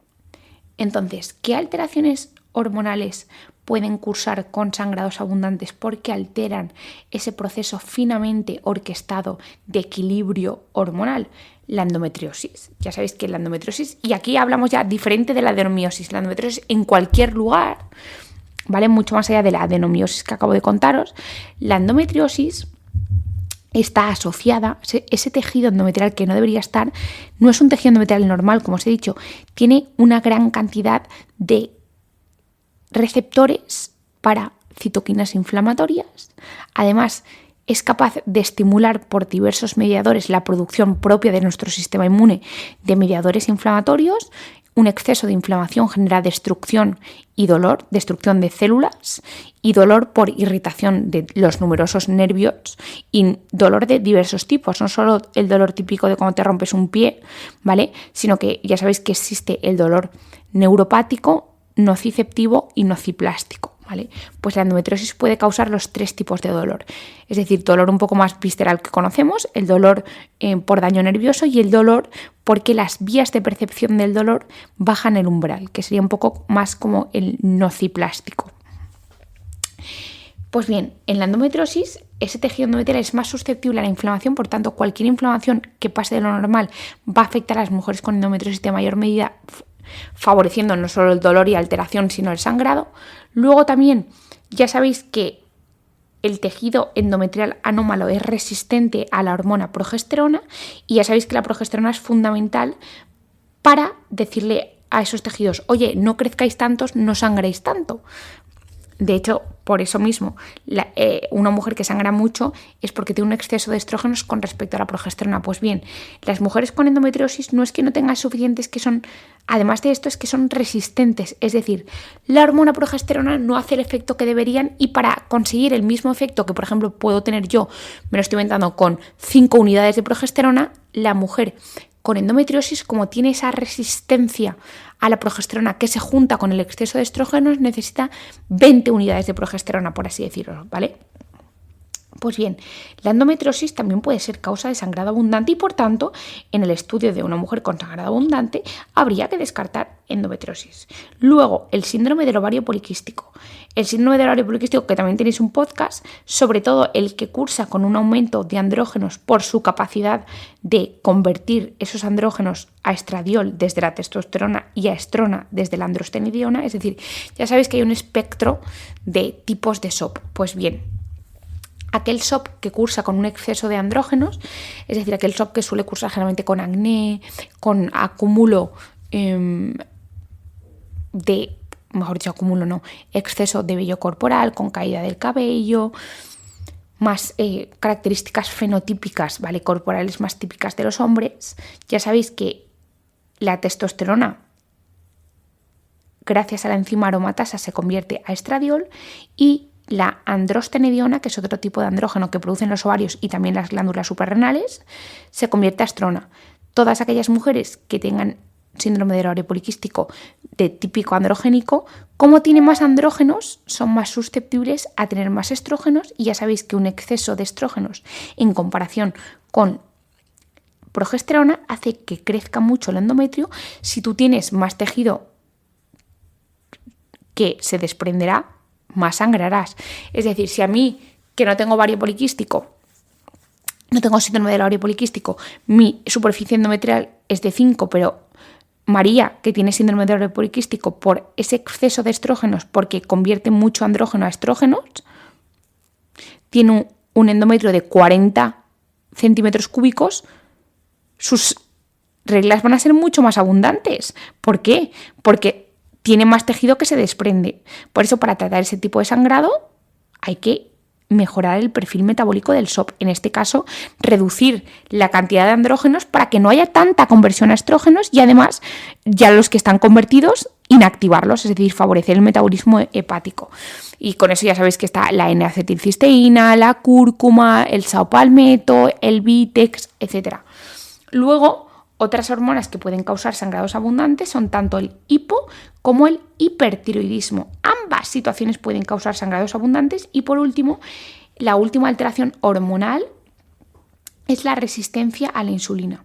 Entonces, ¿qué alteraciones hormonales pueden cursar con sangrados abundantes porque alteran ese proceso finamente orquestado de equilibrio hormonal, la endometriosis. Ya sabéis que la endometriosis, y aquí hablamos ya diferente de la adenomiosis, la endometriosis en cualquier lugar, ¿vale? Mucho más allá de la adenomiosis que acabo de contaros, la endometriosis está asociada, ese tejido endometrial que no debería estar, no es un tejido endometrial normal, como os he dicho, tiene una gran cantidad de receptores para citoquinas inflamatorias. Además, es capaz de estimular por diversos mediadores la producción propia de nuestro sistema inmune de mediadores inflamatorios. Un exceso de inflamación genera destrucción y dolor, destrucción de células y dolor por irritación de los numerosos nervios y dolor de diversos tipos, no solo el dolor típico de cuando te rompes un pie, ¿vale? Sino que ya sabéis que existe el dolor neuropático, nociceptivo y nociplástico, ¿vale? Pues la endometriosis puede causar los 3 tipos de dolor, es decir, dolor un poco más visceral que conocemos, el dolor por daño nervioso y el dolor porque las vías de percepción del dolor bajan el umbral, que sería un poco más como el nociplástico. Pues bien, en la endometriosis ese tejido endometrial es más susceptible a la inflamación, por tanto cualquier inflamación que pase de lo normal va a afectar a las mujeres con endometriosis de mayor medida, favoreciendo no solo el dolor y alteración, sino el sangrado. Luego también ya sabéis que el tejido endometrial anómalo es resistente a la hormona progesterona y ya sabéis que la progesterona es fundamental para decirle a esos tejidos, oye, no crezcáis tantos, no sangréis tanto. De hecho, por eso mismo, una mujer que sangra mucho es porque tiene un exceso de estrógenos con respecto a la progesterona. Pues bien, las mujeres con endometriosis no es que no tengan suficientes, que son, además de esto, es que son resistentes. Es decir, la hormona progesterona no hace el efecto que deberían y para conseguir el mismo efecto que, por ejemplo, puedo tener yo, me lo estoy inventando, con 5 unidades de progesterona, la mujer con endometriosis, como tiene esa resistencia a la progesterona que se junta con el exceso de estrógenos, necesita 20 unidades de progesterona, por así decirlo, ¿vale? Pues bien, la endometriosis también puede ser causa de sangrado abundante y, por tanto, en el estudio de una mujer con sangrado abundante habría que descartar endometriosis. Luego, el síndrome del ovario poliquístico. El síndrome del ovario poliquístico, que también tenéis un podcast, sobre todo el que cursa con un aumento de andrógenos por su capacidad de convertir esos andrógenos a estradiol desde la testosterona y a estrona desde la androstenidiona. Es decir, ya sabéis que hay un espectro de tipos de SOP. Pues bien, aquel SOP que cursa con un exceso de andrógenos, es decir, aquel SOP que suele cursar generalmente con acné, con acúmulo exceso de vello corporal, con caída del cabello, más características fenotípicas, ¿vale? Corporales más típicas de los hombres. Ya sabéis que la testosterona, gracias a la enzima aromatasa, se convierte a estradiol y la androstenediona, que es otro tipo de andrógeno que producen los ovarios y también las glándulas suprarrenales, se convierte a estrona. Todas aquellas mujeres que tengan síndrome del ovario poliquístico de típico androgénico, como tienen más andrógenos, son más susceptibles a tener más estrógenos y ya sabéis que un exceso de estrógenos en comparación con progesterona hace que crezca mucho el endometrio. Si tú tienes más tejido que se desprenderá, más sangrarás. Es decir, si a mí, que no tengo ovario poliquístico, no tengo síndrome del ovario poliquístico, mi superficie endometrial es de 5, pero María, que tiene síndrome del ovario poliquístico por ese exceso de estrógenos, porque convierte mucho andrógeno a estrógenos, tiene un endometrio de 40 centímetros cúbicos, sus reglas van a ser mucho más abundantes. ¿Por qué? Porque tiene más tejido que se desprende. Por eso, para tratar ese tipo de sangrado, hay que mejorar el perfil metabólico del SOP. En este caso, reducir la cantidad de andrógenos para que no haya tanta conversión a estrógenos y además, ya los que están convertidos, inactivarlos, es decir, favorecer el metabolismo hepático. Y con eso ya sabéis que está la N-acetilcisteína, la cúrcuma, el saopalmeto, el Vitex, etc. Luego, otras hormonas que pueden causar sangrados abundantes son tanto el hipo como el hipertiroidismo. Ambas situaciones pueden causar sangrados abundantes. Y por último, la última alteración hormonal es la resistencia a la insulina.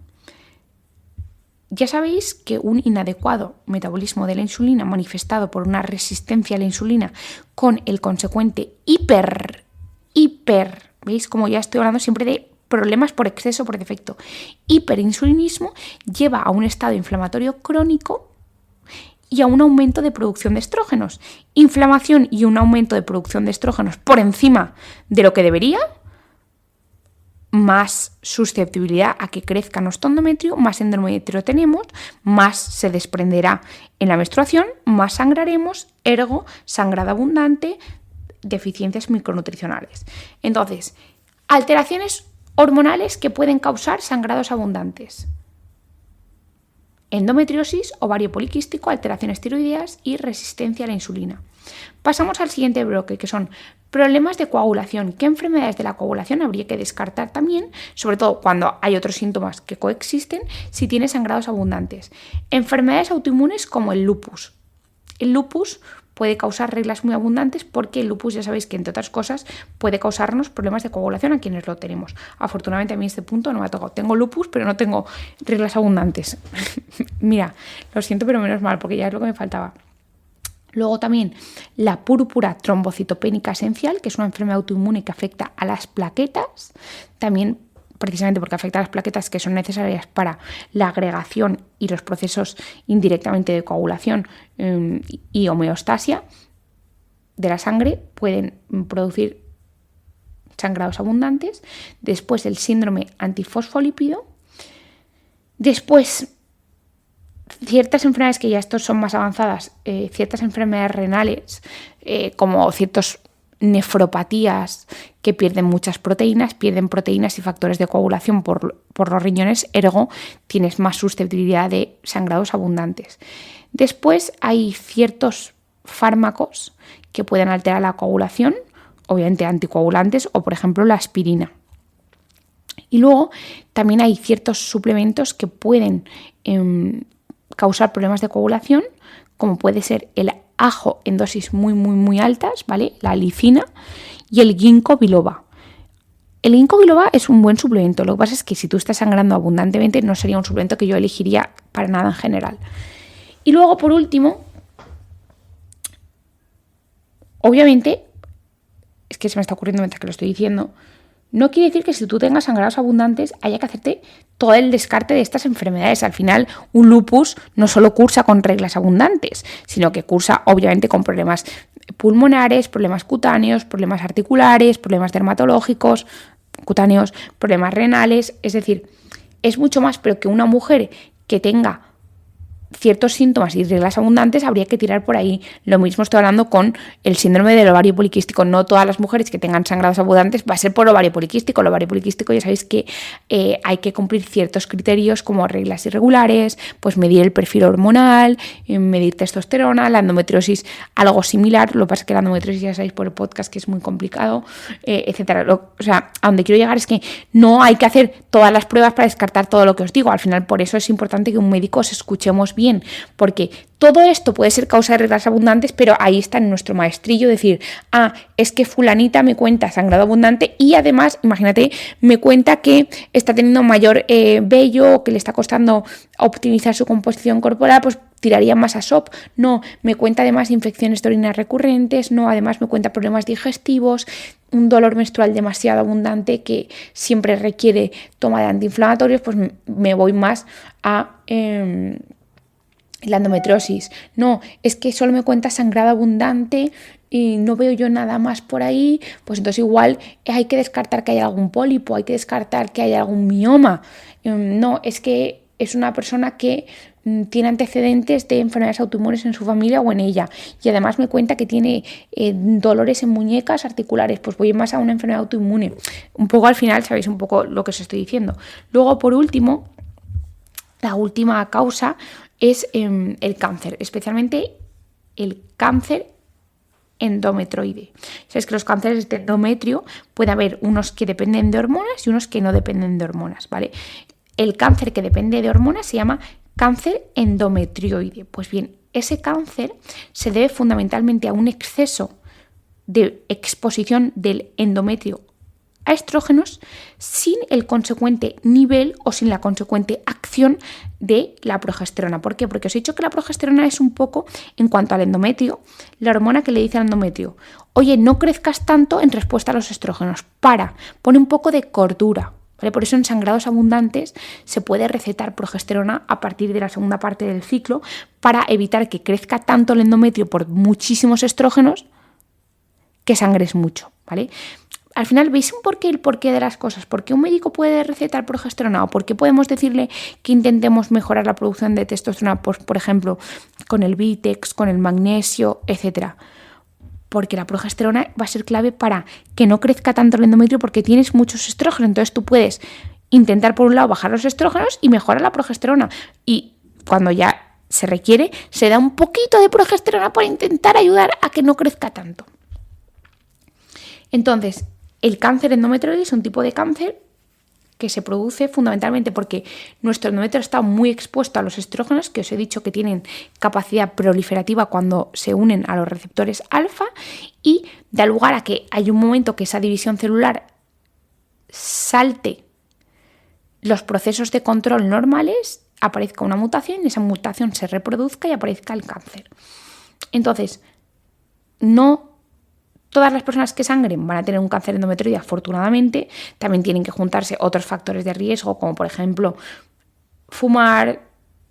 Ya sabéis que un inadecuado metabolismo de la insulina manifestado por una resistencia a la insulina con el consecuente ¿veis? Como ya estoy hablando siempre de problemas por exceso, por defecto, hiperinsulinismo lleva a un estado inflamatorio crónico y a un aumento de producción de estrógenos. Inflamación y un aumento de producción de estrógenos por encima de lo que debería, más susceptibilidad a que crezca nuestro endometrio, más endometrio tenemos, más se desprenderá en la menstruación, más sangraremos, ergo, sangrado abundante, deficiencias micronutricionales. Entonces, alteraciones hormonales que pueden causar sangrados abundantes. Endometriosis, ovario poliquístico, alteraciones tiroideas y resistencia a la insulina. Pasamos al siguiente bloque, que son problemas de coagulación. ¿Qué enfermedades de la coagulación habría que descartar también? Sobre todo cuando hay otros síntomas que coexisten, si tiene sangrados abundantes. Enfermedades autoinmunes como el lupus. El lupus puede causar reglas muy abundantes porque el lupus, ya sabéis que entre otras cosas, puede causarnos problemas de coagulación a quienes lo tenemos. Afortunadamente a mí este punto no me ha tocado. Tengo lupus, pero no tengo reglas abundantes. Mira, lo siento, pero menos mal, porque ya es lo que me faltaba. Luego también la púrpura trombocitopénica esencial, que es una enfermedad autoinmune que afecta a las plaquetas, también precisamente porque afecta a las plaquetas que son necesarias para la agregación y los procesos indirectamente de coagulación y homeostasia de la sangre, pueden producir sangrados abundantes. Después el síndrome antifosfolípido. Después ciertas enfermedades que ya estos son más avanzadas, ciertas enfermedades renales, como ciertos nefropatías que pierden muchas proteínas, pierden proteínas y factores de coagulación por los riñones, ergo tienes más susceptibilidad de sangrados abundantes. Después hay ciertos fármacos que pueden alterar la coagulación, obviamente anticoagulantes o por ejemplo la aspirina. Y luego también hay ciertos suplementos que pueden causar problemas de coagulación, como puede ser el ajo en dosis muy altas, ¿vale? La alicina y el ginkgo biloba. El ginkgo biloba es un buen suplemento, lo que pasa es que si tú estás sangrando abundantemente no sería un suplemento que yo elegiría para nada en general. Y luego, por último, obviamente, es que se me está ocurriendo mientras que lo estoy diciendo, no quiere decir que si tú tengas sangrados abundantes haya que hacerte todo el descarte de estas enfermedades. Al final, un lupus no solo cursa con reglas abundantes, sino que cursa obviamente con problemas pulmonares, problemas cutáneos, problemas articulares, problemas dermatológicos, cutáneos, problemas renales. Es decir, es mucho más, pero que una mujer que tenga ciertos síntomas y reglas abundantes habría que tirar por ahí. Lo mismo estoy hablando con el síndrome del ovario poliquístico. No todas las mujeres que tengan sangrados abundantes va a ser por ovario poliquístico. El ovario poliquístico ya sabéis que hay que cumplir ciertos criterios como reglas irregulares, pues medir el perfil hormonal, medir testosterona, la endometriosis algo similar. Lo que pasa es que la endometriosis ya sabéis por el podcast que es muy complicado, etcétera. O sea, a donde quiero llegar es que no hay que hacer todas las pruebas para descartar todo lo que os digo. Al final, por eso es importante que un médico os escuchemos bien, porque todo esto puede ser causa de reglas abundantes, pero ahí está en nuestro maestrillo decir, es que fulanita me cuenta sangrado abundante y además, imagínate, me cuenta que está teniendo mayor vello, que le está costando optimizar su composición corporal, pues tiraría más a SOP. No, me cuenta además infecciones de orina recurrentes, no, además me cuenta problemas digestivos, un dolor menstrual demasiado abundante que siempre requiere toma de antiinflamatorios, pues me voy más a la endometriosis. No, es que solo me cuenta sangrado abundante y no veo yo nada más por ahí, pues entonces igual hay que descartar que haya algún pólipo, hay que descartar que haya algún mioma. No, es que es una persona que tiene antecedentes de enfermedades autoinmunes en su familia o en ella y además me cuenta que tiene dolores en muñecas articulares, pues voy más a una enfermedad autoinmune. Un poco al final sabéis un poco lo que os estoy diciendo. Luego, por último, la última causa es el cáncer, especialmente el cáncer endometroide. Sabes que los cánceres de endometrio puede haber unos que dependen de hormonas y unos que no dependen de hormonas, ¿vale? El cáncer que depende de hormonas se llama cáncer endometrioide. Pues bien, ese cáncer se debe fundamentalmente a un exceso de exposición del endometrio a estrógenos sin el consecuente nivel o sin la consecuente acción de la progesterona. ¿Por qué? Porque os he dicho que la progesterona es un poco, en cuanto al endometrio, la hormona que le dice al endometrio: oye, no crezcas tanto en respuesta a los estrógenos, pone un poco de cordura. ¿Vale? Por eso en sangrados abundantes se puede recetar progesterona a partir de la segunda parte del ciclo para evitar que crezca tanto el endometrio por muchísimos estrógenos que sangres mucho, ¿vale? Al final, ¿veis el porqué de las cosas? ¿Por qué un médico puede recetar progesterona? ¿O por qué podemos decirle que intentemos mejorar la producción de testosterona, pues, por ejemplo, con el Vitex, con el magnesio, etcétera? Porque la progesterona va a ser clave para que no crezca tanto el endometrio porque tienes muchos estrógenos. Entonces tú puedes intentar, por un lado, bajar los estrógenos y mejorar la progesterona. Y cuando ya se requiere, se da un poquito de progesterona para intentar ayudar a que no crezca tanto. Entonces, el cáncer endometrioide es un tipo de cáncer que se produce fundamentalmente porque nuestro endometrio está muy expuesto a los estrógenos, que os he dicho que tienen capacidad proliferativa cuando se unen a los receptores alfa, y da lugar a que hay un momento que esa división celular salte los procesos de control normales, aparezca una mutación y esa mutación se reproduzca y aparezca el cáncer. Entonces, no todas las personas que sangren van a tener un cáncer endometrioide, afortunadamente. También tienen que juntarse otros factores de riesgo, como por ejemplo fumar,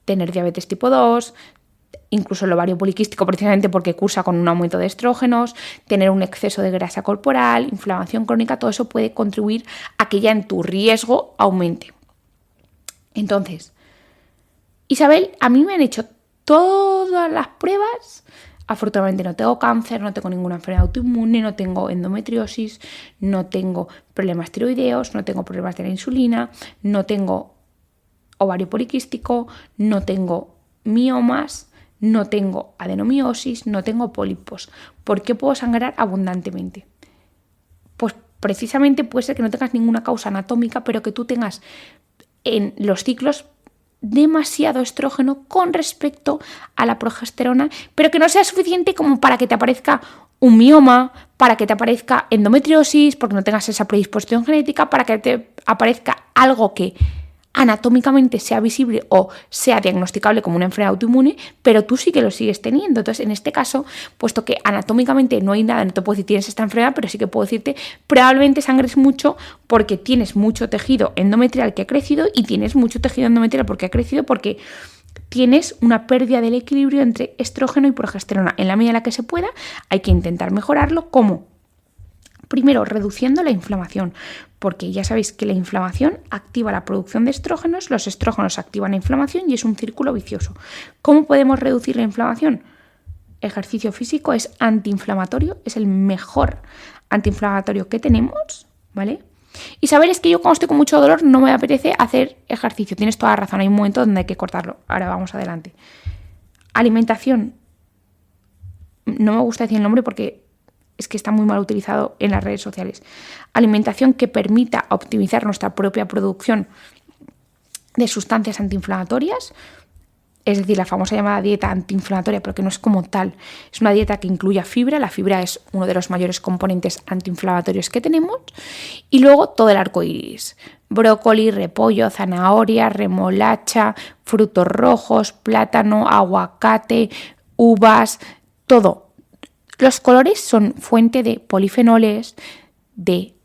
tener diabetes tipo 2, incluso el ovario poliquístico, precisamente porque cursa con un aumento de estrógenos, tener un exceso de grasa corporal, inflamación crónica. Todo eso puede contribuir a que ya en tu riesgo aumente. Entonces, Isabel, a mí me han hecho todas las pruebas. Afortunadamente no tengo cáncer, no tengo ninguna enfermedad autoinmune, no tengo endometriosis, no tengo problemas tiroideos, no tengo problemas de la insulina, no tengo ovario poliquístico, no tengo miomas, no tengo adenomiosis, no tengo pólipos. ¿Por qué puedo sangrar abundantemente? Pues precisamente puede ser que no tengas ninguna causa anatómica, pero que tú tengas en los ciclos demasiado estrógeno con respecto a la progesterona, pero que no sea suficiente como para que te aparezca un mioma, para que te aparezca endometriosis, porque no tengas esa predisposición genética, para que te aparezca algo que anatómicamente sea visible o sea diagnosticable como una enfermedad autoinmune, pero tú sí que lo sigues teniendo. Entonces, en este caso, puesto que anatómicamente no hay nada, no te puedo decir tienes esta enfermedad, pero sí que puedo decirte probablemente sangres mucho porque tienes mucho tejido endometrial que ha crecido, y tienes mucho tejido endometrial porque ha crecido porque tienes una pérdida del equilibrio entre estrógeno y progesterona. En la medida en la que se pueda, hay que intentar mejorarlo. ¿Cómo? Primero, reduciendo la inflamación, porque ya sabéis que la inflamación activa la producción de estrógenos, los estrógenos activan la inflamación y es un círculo vicioso. ¿Cómo podemos reducir la inflamación? Ejercicio físico es antiinflamatorio, es el mejor antiinflamatorio que tenemos, ¿vale? Y saber es que yo cuando estoy con mucho dolor no me apetece hacer ejercicio. Tienes toda la razón, hay un momento donde hay que cortarlo. Ahora vamos adelante. Alimentación. No me gusta decir el nombre porque es que está muy mal utilizado en las redes sociales. Alimentación que permita optimizar nuestra propia producción de sustancias antiinflamatorias, es decir, la famosa llamada dieta antiinflamatoria, pero que no es como tal. Es una dieta que incluya fibra. La fibra es uno de los mayores componentes antiinflamatorios que tenemos. Y luego todo el arco iris. Brócoli, repollo, zanahoria, remolacha, frutos rojos, plátano, aguacate, uvas, todo. Los colores son fuente de polifenoles, de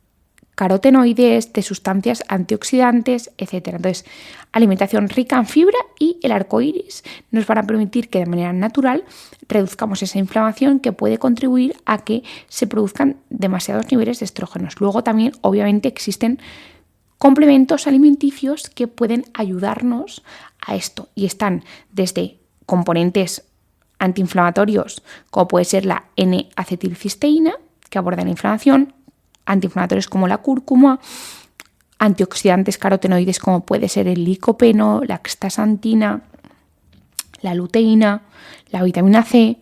carotenoides, de sustancias antioxidantes, etc. Entonces, alimentación rica en fibra y el arco iris nos van a permitir que de manera natural reduzcamos esa inflamación que puede contribuir a que se produzcan demasiados niveles de estrógenos. Luego también, obviamente, existen complementos alimenticios que pueden ayudarnos a esto y están desde componentes antiinflamatorios, como puede ser la N-acetilcisteína, que aborda la inflamación, antiinflamatorios como la cúrcuma, antioxidantes carotenoides como puede ser el licopeno, la astaxantina, la luteína, la vitamina C,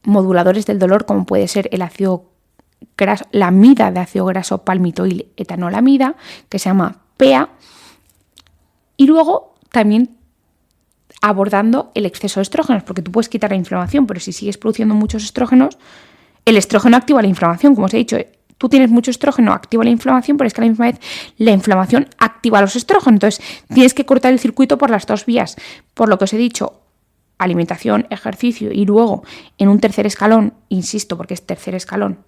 moduladores del dolor como puede ser el ácido graso, la amida de ácido graso palmitoil etanolamida, que se llama PEA, y luego también abordando el exceso de estrógenos, porque tú puedes quitar la inflamación, pero si sigues produciendo muchos estrógenos, el estrógeno activa la inflamación, como os he dicho, tú tienes mucho estrógeno, activa la inflamación, pero es que a la misma vez la inflamación activa los estrógenos. Entonces, tienes que cortar el circuito por las dos vías. Por lo que os he dicho, alimentación, ejercicio y luego en un tercer escalón, insisto, porque es tercer escalón,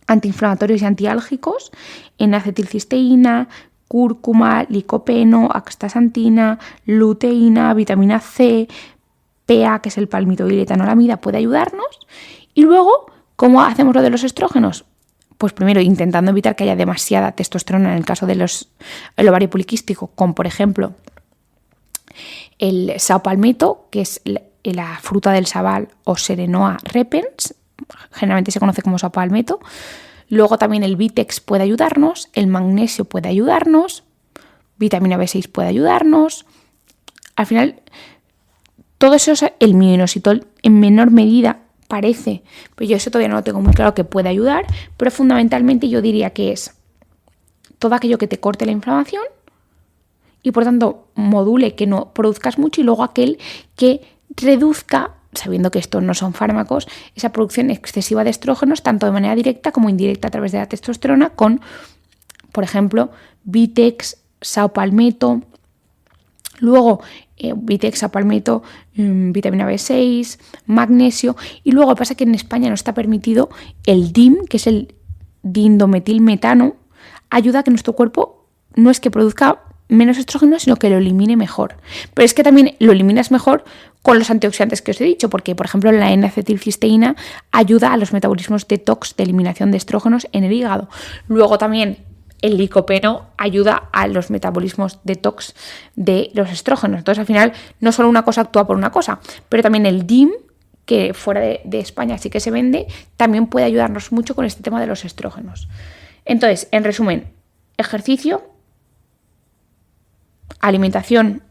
antiinflamatorios y antiálgicos, en acetilcisteína, cúrcuma, licopeno, astaxantina, luteína, vitamina C, PA, que es el palmitoil y etanolamida, puede ayudarnos. Y luego, ¿cómo hacemos lo de los estrógenos? Pues primero intentando evitar que haya demasiada testosterona en el caso del ovario poliquístico, como por ejemplo el saopalmeto, que es la fruta del sabal, o Serenoa repens, generalmente se conoce como saopalmeto. Luego también el Vitex puede ayudarnos, el magnesio puede ayudarnos, vitamina B6 puede ayudarnos. Al final, todo eso, el minoxidil en menor medida parece, pero yo eso todavía no lo tengo muy claro que puede ayudar, pero fundamentalmente yo diría que es todo aquello que te corte la inflamación y por tanto module que no produzcas mucho, y luego aquel que reduzca, sabiendo que estos no son fármacos, esa producción excesiva de estrógenos, tanto de manera directa como indirecta a través de la testosterona, con, por ejemplo, Vitex, saopalmeto, luego Vitex, saopalmeto, vitamina B6, magnesio, y luego pasa que en España no está permitido el DIM, que es el dindometilmetano, ayuda a que nuestro cuerpo no es que produzca menos estrógeno, sino que lo elimine mejor. Pero es que también lo eliminas mejor con los antioxidantes que os he dicho, porque, por ejemplo, la N-acetilcisteína ayuda a los metabolismos detox de eliminación de estrógenos en el hígado. Luego también el licopeno ayuda a los metabolismos detox de los estrógenos. Entonces, al final, no solo una cosa actúa por una cosa, pero también el DIM, que fuera de España sí que se vende, también puede ayudarnos mucho con este tema de los estrógenos. Entonces, en resumen, ejercicio, alimentación,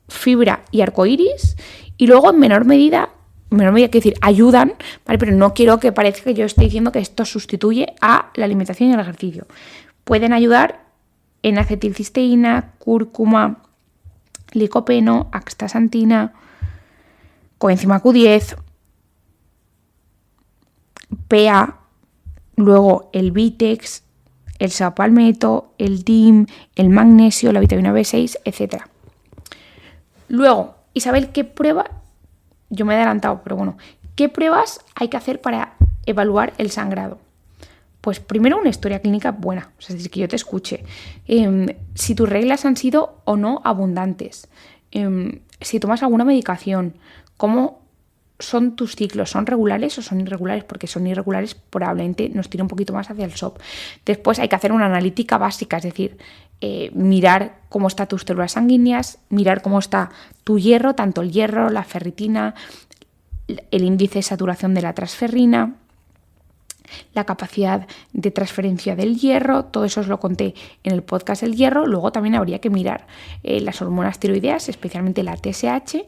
fibra y arcoíris, y luego en menor medida, quiero decir, ayudan, ¿vale? Pero no quiero que parezca que yo esté diciendo que esto sustituye a la alimentación y el ejercicio. Pueden ayudar en acetilcisteína, cúrcuma, licopeno, astaxantina, coenzima Q10, PA, luego el Vitex, el saopalmeto, el DIM, el magnesio, la vitamina B6, etc. Luego, Isabel, ¿qué prueba? Yo me he adelantado, pero bueno, ¿qué pruebas hay que hacer para evaluar el sangrado? Pues primero una historia clínica buena, es decir, que yo te escuche. Si tus reglas han sido o no abundantes, si tomas alguna medicación, cómo son tus ciclos, ¿son regulares o son irregulares? Porque son irregulares, probablemente nos tire un poquito más hacia el SOP. Después hay que hacer una analítica básica, es decir, mirar cómo están tus células sanguíneas, mirar cómo está tu hierro, tanto el hierro, la ferritina, el índice de saturación de la transferrina, la capacidad de transferencia del hierro, todo eso os lo conté en el podcast del hierro. Luego también habría que mirar las hormonas tiroideas, especialmente la TSH,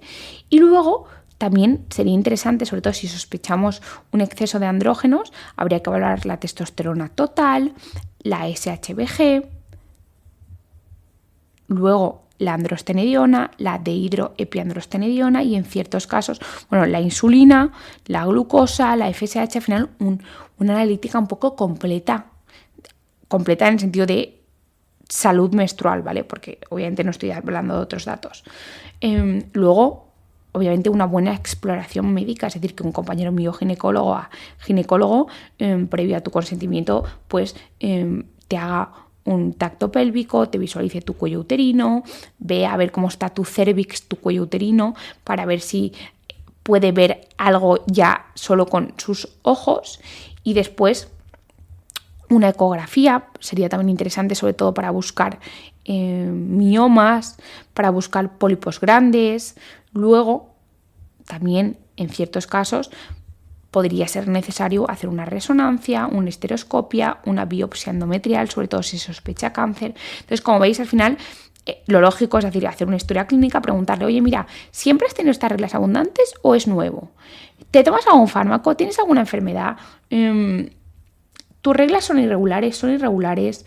y luego también sería interesante, sobre todo si sospechamos un exceso de andrógenos, habría que evaluar la testosterona total, la SHBG, luego la androstenediona, la dehidroepiandrostenediona y en ciertos casos, bueno, la insulina, la glucosa, la FSH, al final una analítica un poco completa en el sentido de salud menstrual, ¿vale? Porque obviamente no estoy hablando de otros datos. Luego, obviamente, una buena exploración médica, es decir, que un compañero mío ginecólogo, previo a tu consentimiento, pues te haga un tacto pélvico, te visualice tu cuello uterino, ve a ver cómo está tu cervix, tu cuello uterino, para ver si puede ver algo ya solo con sus ojos, y después una ecografía sería también interesante, sobre todo para buscar miomas, para buscar pólipos grandes. Luego, también en ciertos casos, podría ser necesario hacer una resonancia, una estereoscopia, una biopsia endometrial, sobre todo si se sospecha cáncer. Entonces, como veis, al final, lo lógico es decir, hacer una historia clínica, preguntarle, oye, mira, ¿siempre has tenido estas reglas abundantes o es nuevo? ¿Te tomas algún fármaco? ¿Tienes alguna enfermedad? ¿Tus reglas son irregulares?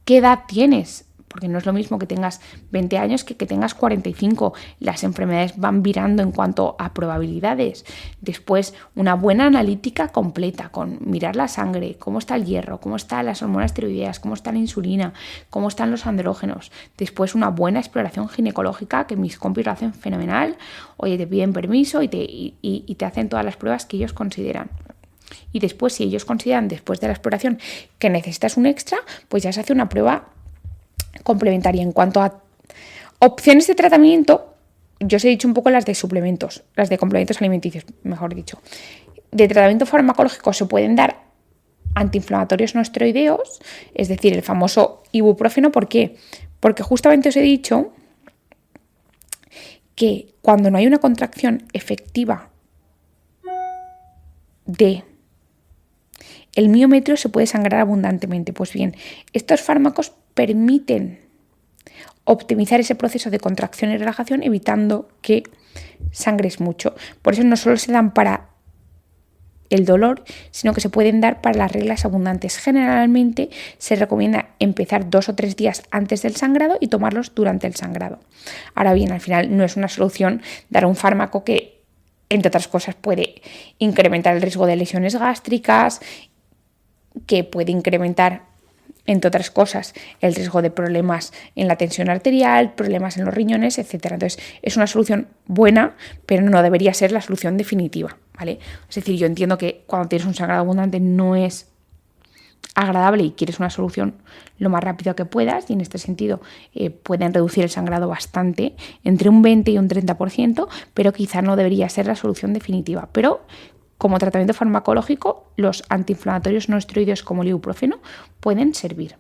¿Qué edad tienes? porque no es lo mismo que tengas 20 años que tengas 45. Las enfermedades van virando en cuanto a probabilidades. Después, una buena analítica completa con mirar la sangre, cómo está el hierro, cómo están las hormonas tiroideas, cómo está la insulina, cómo están los andrógenos. Después, una buena exploración ginecológica, que mis compis lo hacen fenomenal. Oye, te piden permiso y te hacen todas las pruebas que ellos consideran. Y después, si ellos consideran, después de la exploración, que necesitas un extra, pues ya se hace una prueba complementaria. En cuanto a opciones de tratamiento, yo os he dicho un poco las de suplementos, las de complementos alimenticios, mejor dicho. De tratamiento farmacológico se pueden dar antiinflamatorios no esteroideos, es decir, el famoso ibuprofeno. ¿Por qué? Porque justamente os he dicho que cuando no hay una contracción efectiva de el miometrio se puede sangrar abundantemente. Pues bien, estos fármacos permiten optimizar ese proceso de contracción y relajación, evitando que sangres mucho. Por eso no solo se dan para el dolor, sino que se pueden dar para las reglas abundantes. Generalmente se recomienda empezar 2 o 3 días antes del sangrado y tomarlos durante el sangrado. Ahora bien, al final no es una solución dar un fármaco que, entre otras cosas, puede incrementar el riesgo de lesiones gástricas, que puede incrementar, entre otras cosas, el riesgo de problemas en la tensión arterial, problemas en los riñones, etc. Entonces, es una solución buena, pero no debería ser la solución definitiva, ¿vale? Es decir, yo entiendo que cuando tienes un sangrado abundante no es agradable y quieres una solución lo más rápido que puedas, y en este sentido pueden reducir el sangrado bastante, entre un 20 y un 30%, pero quizá no debería ser la solución definitiva. Pero como tratamiento farmacológico, los antiinflamatorios no esteroideos como el ibuprofeno pueden servir.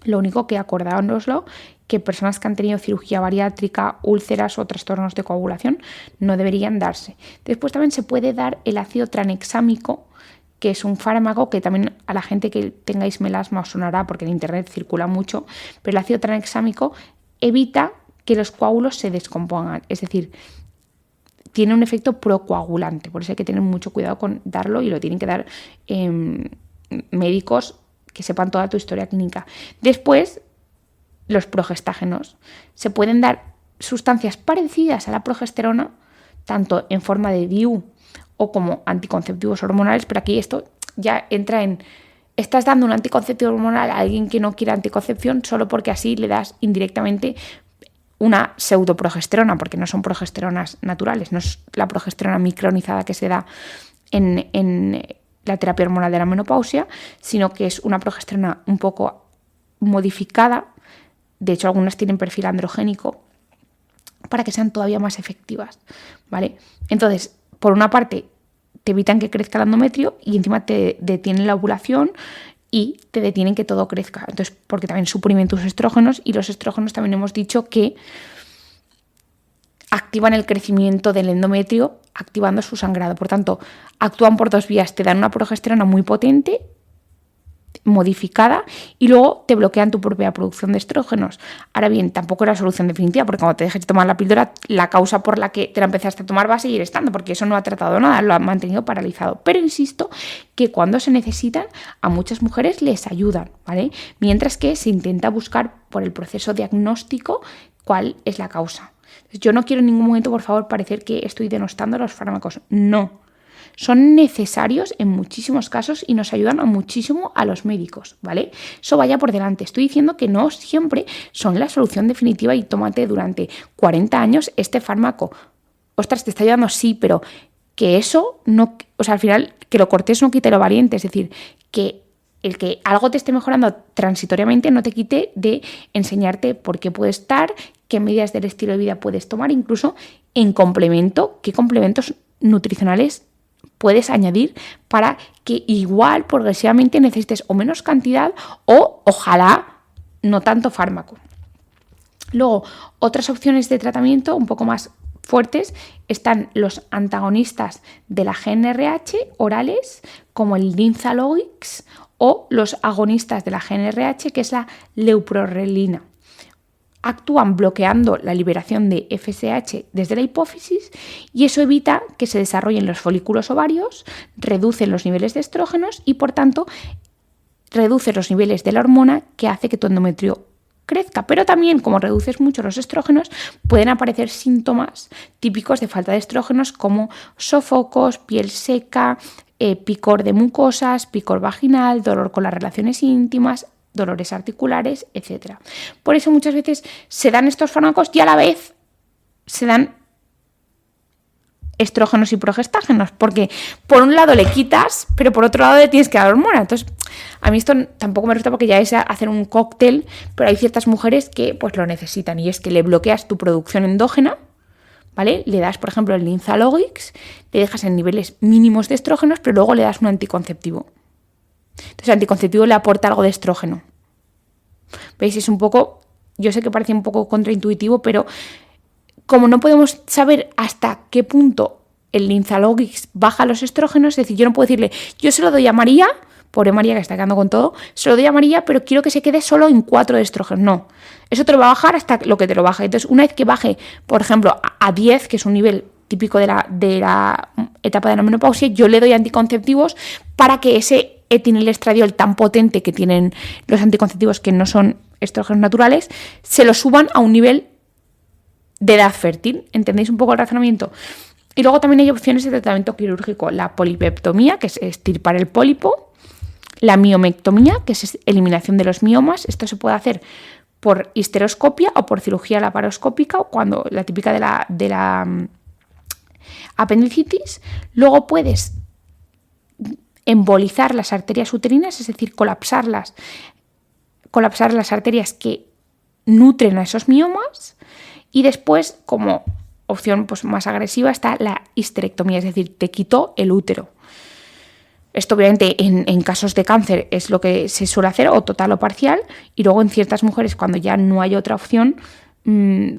Lo único que acordándoslo, que personas que han tenido cirugía bariátrica, úlceras o trastornos de coagulación no deberían darse. Después también se puede dar el ácido tranexámico, que es un fármaco que también a la gente que tengáis melasma os sonará porque en internet circula mucho, pero el ácido tranexámico evita que los coágulos se descompongan, es decir, tiene un efecto procoagulante, por eso hay que tener mucho cuidado con darlo y lo tienen que dar médicos que sepan toda tu historia clínica. Después, los progestágenos. Se pueden dar sustancias parecidas a la progesterona, tanto en forma de DIU o como anticonceptivos hormonales, pero aquí esto ya entra en: estás dando un anticonceptivo hormonal a alguien que no quiere anticoncepción solo porque así le das indirectamente una pseudoprogesterona, porque no son progesteronas naturales, no es la progesterona micronizada que se da en la terapia hormonal de la menopausia, sino que es una progesterona un poco modificada. De hecho, algunas tienen perfil androgénico para que sean todavía más efectivas, ¿vale? Entonces, por una parte, te evitan que crezca el endometrio y encima te detienen la ovulación y te detienen que todo crezca. Entonces, porque también suprimen tus estrógenos, y los estrógenos también hemos dicho que activan el crecimiento del endometrio, activando su sangrado. Por tanto, actúan por 2 vías. Te dan una progesterona muy potente, modificada, y luego te bloquean tu propia producción de estrógenos. Ahora bien, tampoco es la solución definitiva, porque cuando te dejes de tomar la píldora, la causa por la que te la empezaste a tomar va a seguir estando, porque eso no ha tratado nada, lo ha mantenido paralizado. Pero insisto que cuando se necesitan, a muchas mujeres les ayudan, ¿vale? Mientras que se intenta buscar por el proceso diagnóstico cuál es la causa. Yo no quiero en ningún momento, por favor, parecer que estoy denostando los fármacos. No. Son necesarios en muchísimos casos y nos ayudan muchísimo a los médicos, ¿vale? Eso vaya por delante. Estoy diciendo que no siempre son la solución definitiva y tómate durante 40 años este fármaco. Ostras, te está ayudando, sí, pero que eso no... O sea, al final, que lo cortés no quite lo valiente. Es decir, que el que algo te esté mejorando transitoriamente no te quite de enseñarte por qué puede estar, qué medidas del estilo de vida puedes tomar, incluso en complemento, qué complementos nutricionales puedes añadir para que igual progresivamente necesites o menos cantidad o ojalá no tanto fármaco. Luego, otras opciones de tratamiento un poco más fuertes están los antagonistas de la GnRH orales, como el Linzaloix, o los agonistas de la GnRH, que es la leuprorelina. Actúan bloqueando la liberación de FSH desde la hipófisis y eso evita que se desarrollen los folículos ovarios, reducen los niveles de estrógenos y, por tanto, reduce los niveles de la hormona que hace que tu endometrio crezca. Pero también, como reduces mucho los estrógenos, pueden aparecer síntomas típicos de falta de estrógenos como sofocos, piel seca, picor de mucosas, picor vaginal, dolor con las relaciones íntimas, dolores articulares, etc. Por eso muchas veces se dan estos fármacos y a la vez se dan estrógenos y progestágenos, porque por un lado le quitas, pero por otro lado le tienes que dar hormona. Entonces, a mí esto tampoco me resulta porque ya es hacer un cóctel, pero hay ciertas mujeres que pues lo necesitan y es que le bloqueas tu producción endógena, ¿vale? Le das, por ejemplo, el Linzalogix, le dejas en niveles mínimos de estrógenos, pero luego le das un anticonceptivo. Entonces, el anticonceptivo le aporta algo de estrógeno. ¿Veis? Es un poco, yo sé que parece un poco contraintuitivo, pero como no podemos saber hasta qué punto el Linzalogix baja los estrógenos, es decir, yo no puedo decirle, yo se lo doy a María, pobre María que está quedando con todo, se lo doy a María, pero quiero que se quede solo en 4 de estrógenos. No, eso te lo va a bajar hasta lo que te lo baje. Entonces, una vez que baje, por ejemplo, a 10, que es un nivel típico de la etapa de la menopausia, yo le doy anticonceptivos para que ese etinilestradiol tan potente que tienen los anticonceptivos que no son estrógenos naturales, se lo suban a un nivel de edad fértil. ¿Entendéis un poco el razonamiento? Y luego también hay opciones de tratamiento quirúrgico. La polipeptomía, que es extirpar el pólipo. La miomectomía, que es eliminación de los miomas. Esto se puede hacer por histeroscopia o por cirugía laparoscópica, o cuando la típica de la apendicitis. Luego puedes embolizar las arterias uterinas, es decir, colapsar las arterias que nutren a esos miomas. Y después, como opción pues, más agresiva, está la histerectomía, es decir, te quitó el útero. Esto obviamente en casos de cáncer es lo que se suele hacer, o total o parcial, y luego en ciertas mujeres, cuando ya no hay otra opción,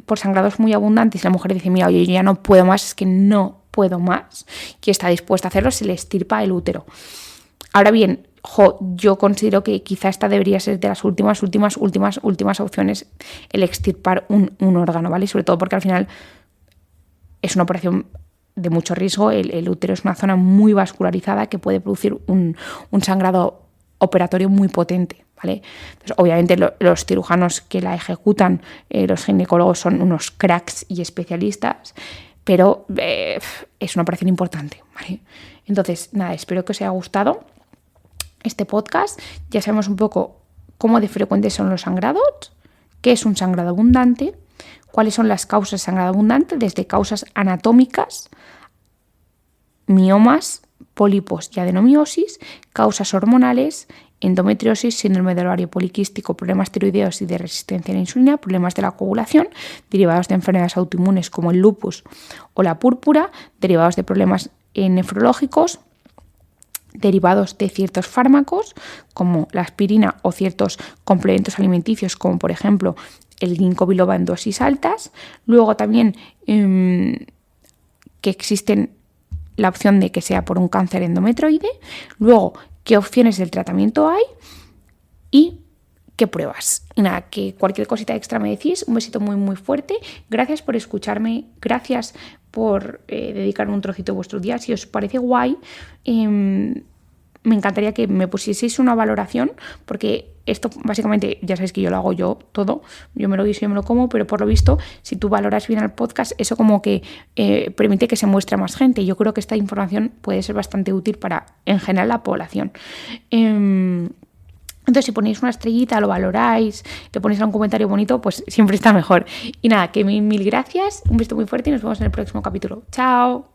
por sangrados muy abundantes, la mujer dice, mira, oye, yo ya no puedo más, es que no puedo más, y está dispuesta a hacerlo, se le extirpa el útero. Ahora bien, yo considero que quizá esta debería ser de las últimas opciones el extirpar un órgano, ¿vale? Sobre todo porque al final es una operación de mucho riesgo, el útero es una zona muy vascularizada que puede producir un sangrado operatorio muy potente, ¿vale? Entonces, obviamente los cirujanos que la ejecutan, los ginecólogos son unos cracks y especialistas, pero es una operación importante, ¿vale? Entonces, nada, espero que os haya gustado este podcast. Ya sabemos un poco cómo de frecuentes son los sangrados, qué es un sangrado abundante, cuáles son las causas de sangrado abundante, desde causas anatómicas, miomas, pólipos y adenomiosis, causas hormonales, endometriosis, síndrome del ovario poliquístico, problemas tiroideos y de resistencia a la insulina, problemas de la coagulación, derivados de enfermedades autoinmunes como el lupus o la púrpura, derivados de problemas nefrológicos, derivados de ciertos fármacos como la aspirina o ciertos complementos alimenticios como por ejemplo el ginkgo biloba en dosis altas. Luego también que existen la opción de que sea por un cáncer endometroide. Luego, qué opciones del tratamiento hay y qué pruebas. Y nada, que cualquier cosita extra me decís. Un besito muy muy fuerte. Gracias por escucharme. Gracias por dedicarme un trocito de vuestro día. Si os parece guay, me encantaría que me pusieseis una valoración, porque esto básicamente ya sabéis que yo lo hago yo todo, yo me lo guiso, yo me lo como, pero por lo visto si tú valoras bien el podcast, eso como que permite que se muestre a más gente. Yo creo que esta información puede ser bastante útil para en general la población. Entonces, si ponéis una estrellita, lo valoráis, le ponéis un comentario bonito, pues siempre está mejor. Y nada, que mil gracias, un beso muy fuerte y nos vemos en el próximo capítulo. ¡Chao!